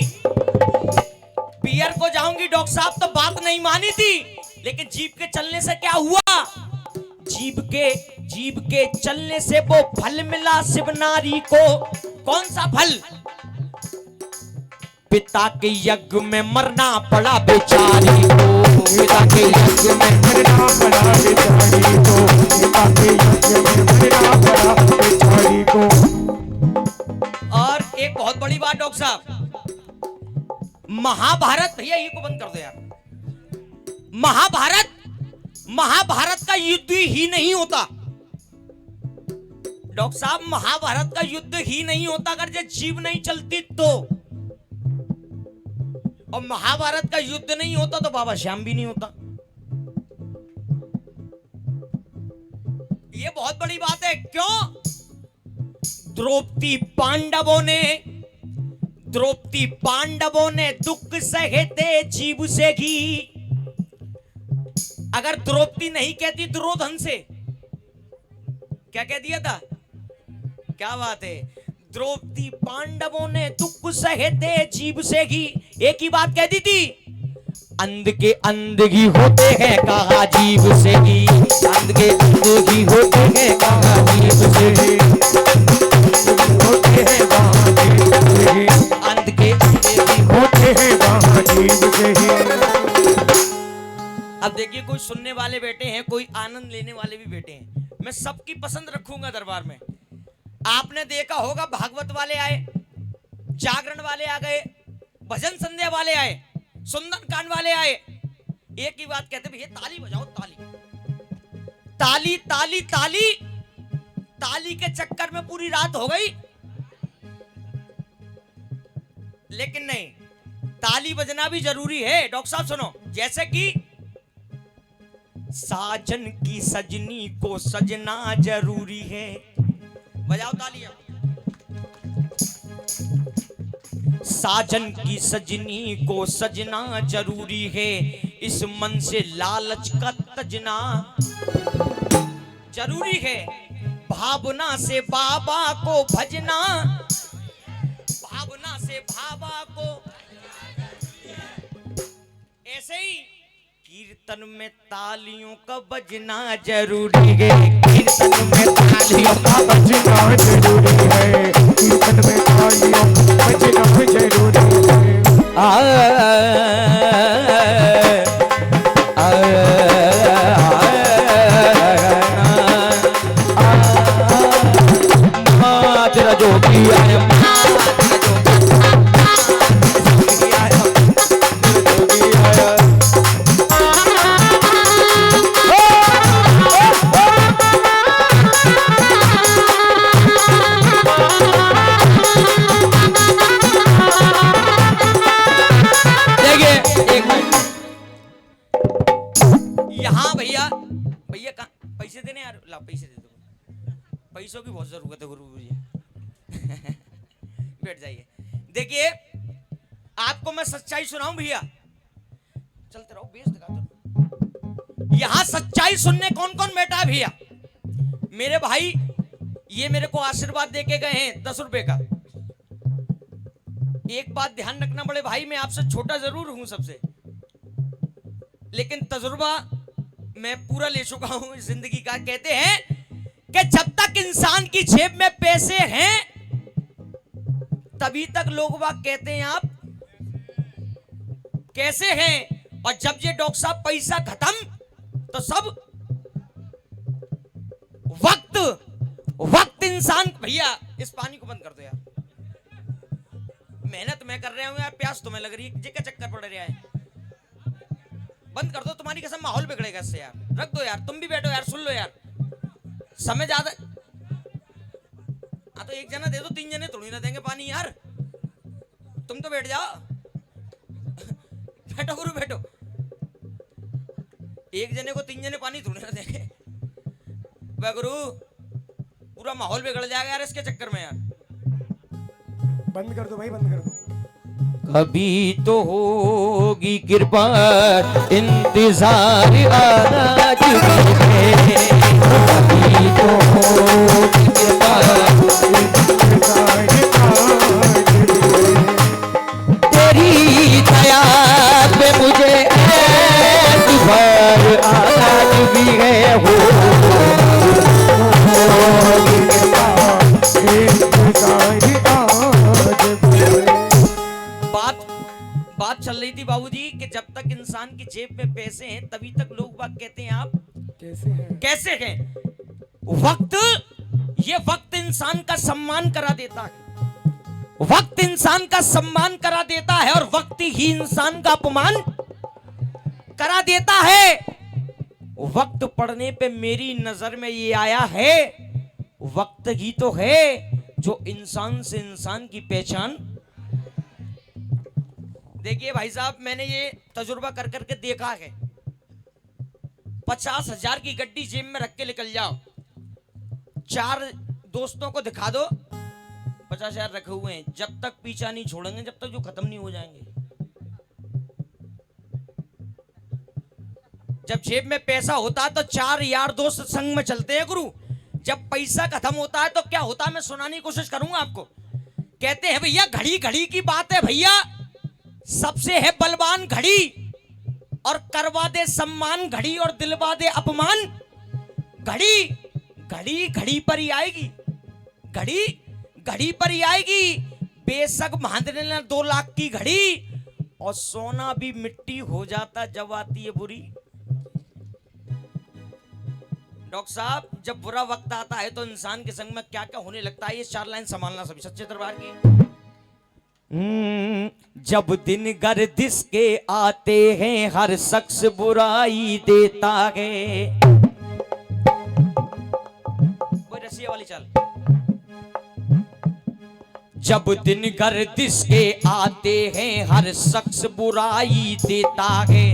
[SPEAKER 6] पियर को जाऊंगी डॉक्टर साहब तो बात नहीं मानी थी। लेकिन जीभ के चलने से क्या हुआ? जीभ के चलने से वो फल मिला शिव नारी को। कौन सा फल? पिता के यज्ञ में मरना पड़ा बेचारी को, पिता के यज्ञ में मरना पड़ा बेचारी को, पिता के यज्ञ में मरना पड़ा बेचारी को। और एक बहुत बड़ी बात डॉक्टर साहब, महाभारत, भैया ये को बंद कर दो यार। महाभारत का युद्ध ही नहीं होता डॉक्टर साहब, महाभारत का युद्ध ही नहीं होता अगर ये जीभ नहीं चलती तो। और महाभारत का युद्ध नहीं होता तो बाबा श्याम भी नहीं होता। ये बहुत बड़ी बात है। क्यों?
[SPEAKER 4] द्रौपदी पांडवों ने दुख सहे थे जीव से घी। अगर द्रौपदी नहीं कहती दुर्योधन से, क्या कह दिया था? क्या बात है। द्रौपदी पांडवों ने दुख सहे थे जीव से घी। एक ही बात कह दी थी, अंध के अंधगी होते हैं कहा जीव से घी। अंध के अंधगी होते हैं कहा जीव से घी।
[SPEAKER 6] होते हैं वहाँ जीव से ही,
[SPEAKER 4] अंध के अंधगी
[SPEAKER 6] होते हैं वहाँ जीव से ही।
[SPEAKER 4] अब देखिए, कोई सुनने वाले बैठे हैं, कोई आनंद लेने वाले भी बैठे हैं। मैं सबकी पसंद रखूंगा दरबार में। आपने देखा होगा, भागवत वाले आए, जागरण वाले आ गए, भजन संध्या वाले आए, सुंदरकांड वाले आए, एक ही बात कहते, भैया ताली बजाओ, ताली ताली ताली ताली। ताली के चक्कर में पूरी रात हो गई। लेकिन नहीं, ताली बजना भी जरूरी है। डॉक्टर साहब सुनो, जैसे कि साजन की सजनी को सजना जरूरी है। बजाओ तालियां। साजन की सजनी को सजना जरूरी है, इस मन से लालच का तजना जरूरी है। भावना से बाबा को भजना, भावना से बाबा को। ऐसे ही कीर्तन में तालियों का बजना जरूरी है। कीर्तन में तालियों का
[SPEAKER 6] बजना जरूरी है, कीर्तन में तालियों बजना जरूरी है।
[SPEAKER 4] तेरा जो भी आया, पैसे देने यार, ला पैसे दे दो। पैसों की बहुत जरूरत है गुरु जी। बैठ जाइए। देखिए, आपको मैं सच्चाई सुनाऊं भैया, चलते रहो, बेस दिखाते रहो। यहां सच्चाई सुनने कौन कौन बैठा है भैया? मेरे भाई ये मेरे को आशीर्वाद देके गए हैं 10 रुपए का। एक बात ध्यान रखना बड़े भाई, मैं आपसे छोटा जरूर हूं सबसे, लेकिन तजुर्बा मैं पूरा ले चुका हूं इस जिंदगी का। कहते हैं कि जब तक इंसान की जेब में पैसे हैं तभी तक लोग बाग कहते हैं आप कैसे हैं, और जब ये डॉक्टर साहब पैसा खत्म तो सब वक्त इंसान। भैया इस पानी को बंद कर दो यार, मेहनत मैं कर रहा हूं यार, प्यास तुम्हें लग रही है, जी का चक्कर पड़ रहा है। बंद कर दो, तुम्हारी कसम माहौल बिगड़ेगा इससे यार। रख दो यार, तुम भी बैठो यार, सुन लो यार, समय ज्यादा। हाँ तो एक जना दे दो, 3 जने थोड़ी ना देंगे पानी यार। तुम तो बैठ जाओ। बैठो गुरु बैठो। एक जने को 3 जने पानी थोड़ी ना देंगे। वह गुरु पूरा माहौल बिगड़ जाएगा यार इसके चक्कर में यार।
[SPEAKER 6] बंद कर दो भाई, बंद कर दो।
[SPEAKER 4] कभी तो होगी कृपा, इंतजार आज भी है। कभी तो होगी कृपा, तेरी दया पे मुझे एतबार आज भी है। हो बात चल रही थी बाबूजी कि जब तक इंसान की जेब में पैसे हैं तभी तक लोग बात कहते हैं आप कैसे हैं। वक्त इंसान का सम्मान करा देता है। वक्त इंसान का सम्मान करा देता है और वक्त ही इंसान का अपमान करा देता है। वक्त पढ़ने पे मेरी नजर में ये आया है, वक्त ही तो है जो इंसान से इंसान की पहचान। देखिए भाई साहब, मैंने ये तजुर्बा कर करके देखा है। 50,000 की गड्डी जेब में रख के निकल जाओ, 4 दोस्तों को दिखा दो, 50,000 रखे हुए हैं, जब तक पीछा नहीं छोड़ेंगे, जब तक जो खत्म नहीं हो जाएंगे। जब जेब में पैसा होता है तो 4 यार दोस्त संग में चलते हैं गुरु। जब पैसा खत्म होता है तो क्या होता है, मैं सुनाने की कोशिश करूंगा आपको। कहते हैं भैया घड़ी घड़ी की बात है भैया, सबसे है बलवान घड़ी, और करवा दे सम्मान घड़ी और दिलवा दे अपमान घड़ी। घड़ी घड़ी पर ही आएगी, घड़ी घड़ी पर ही आएगी। बेशक बांधने ना 2 लाख की घड़ी, और सोना भी मिट्टी हो जाता जब आती है बुरी। डॉक्टर साहब, जब बुरा वक्त आता है तो इंसान के संग में क्या क्या होने लगता है, ये 4 लाइन संभालना सभी सच्चे दरबार की। जब दिन गर्दिश के आते हैं हर शख्स बुराई देता है। वो रसिया वाली चाल। जब दिन गर्दिश के आते हैं हर शख्स बुराई देता है,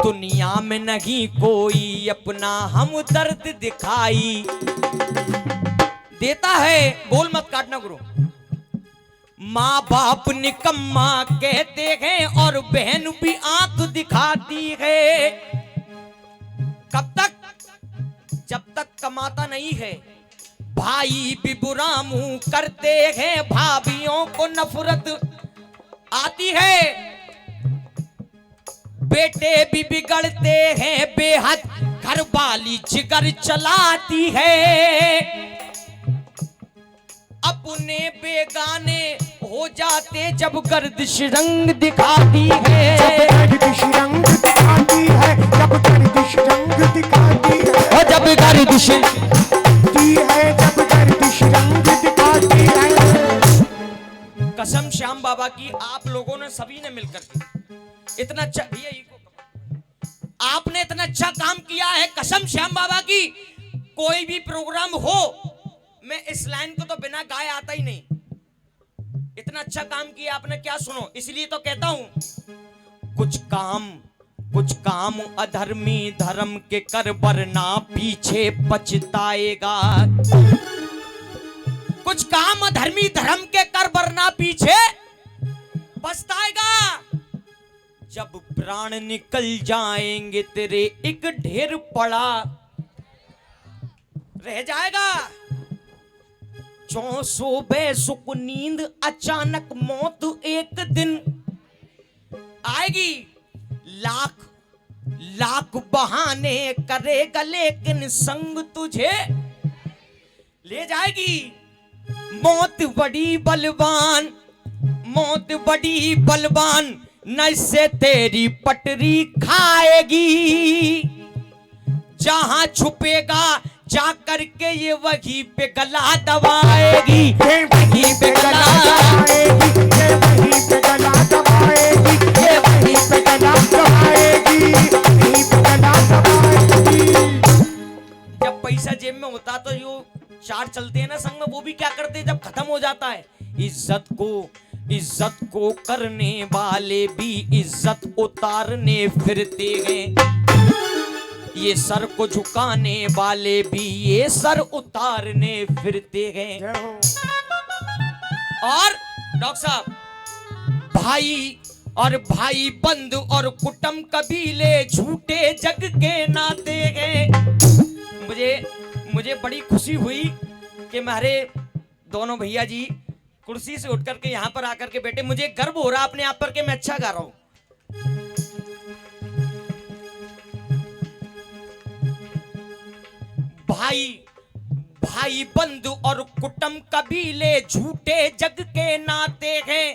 [SPEAKER 4] दुनिया में नहीं कोई अपना हम दर्द दिखाई देता है। बोल मत काटना गुरु। माँ बाप निकम्मा कहते हैं और बहन भी आंख दिखाती है। कब तक? जब तक कमाता नहीं है। भाई भी बुरा मुंह करते हैं, भाभियों को नफरत आती है। बेटे भी बिगड़ते हैं बेहद, घर वाली जिगर चलाती है। अपने बेगाने हो जाते जब गर्दिश रंग दिखाती है।
[SPEAKER 6] जब गर्दिश रंग दिखाती है, जब गर्दिश रंग दिखाती है,
[SPEAKER 4] और जब गर्दिश
[SPEAKER 6] जब गर्दिश रंग दिखाती है।
[SPEAKER 4] कसम श्याम बाबा की, आप लोगों ने सभी ने मिलकर के इतना अच्छा, आपने इतना अच्छा काम किया है। कसम श्याम बाबा की, कोई भी प्रोग्राम हो, मैं इस लाइन को तो बिना गाए आता ही नहीं। इतना अच्छा काम किया आपने, क्या सुनो। इसलिए तो कहता हूं, कुछ काम अधर्मी धर्म के कर वरना पीछे पछताएगा। कुछ काम अधर्मी धर्म के कर वरना पीछे पछताएगा। जब प्राण निकल जाएंगे तेरे एक ढेर पड़ा रह जाएगा। जो सोबे सुख नींद, अचानक मौत एक दिन आएगी। लाख लाख बहाने करेगा लेकिन संग तुझे ले जाएगी। मौत बड़ी बलवान, मौत बड़ी बलवान, न इससे तेरी पटरी खाएगी। जहां छुपेगा जा करके ये वहीं पे गला दबाएगी, वहीं पे गला दबाएगी,
[SPEAKER 6] ये वहीं पे गला दबाएगी,
[SPEAKER 4] ये वहीं पे
[SPEAKER 6] गला दबाएगी, वहीं पे गला दबाएगी।
[SPEAKER 4] जब पैसा जेब में होता तो यो 4 चलते हैं ना संग में, वो भी क्या करते जब खत्म हो जाता है। इज्जत को करने वाले भी इज्जत उतारने फिरते हैं। ये सर को झुकाने वाले भी ये सर उतारने फिरते हैं। और डॉक्टर साहब, भाई बंद और कुटुंब कबीले झूठे जग के नाते हैं। मुझे बड़ी खुशी हुई कि हमारे दोनों भैया जी कुर्सी से उठ करके यहाँ पर आकर के बैठे। मुझे गर्व हो रहा अपने आप पर कि मैं अच्छा गा रहा हूं। भाई बंधु और कुटुंब कबीले झूठे जग के नाते हैं।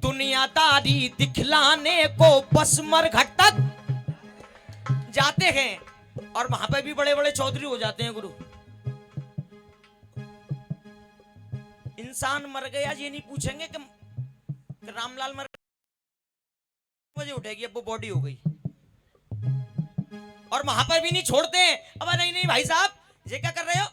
[SPEAKER 4] दुनियादारी दिखलाने को बस मरघट तक जाते हैं, और वहां पर भी बड़े बड़े चौधरी हो जाते हैं गुरु। इंसान मर गया ये नहीं पूछेंगे कि रामलाल मर मुझे उठेगी, अब वो बॉडी हो गई, और वहां पर भी नहीं छोड़ते हैं। अब नहीं भाई साहब ये क्या कर रहे हो,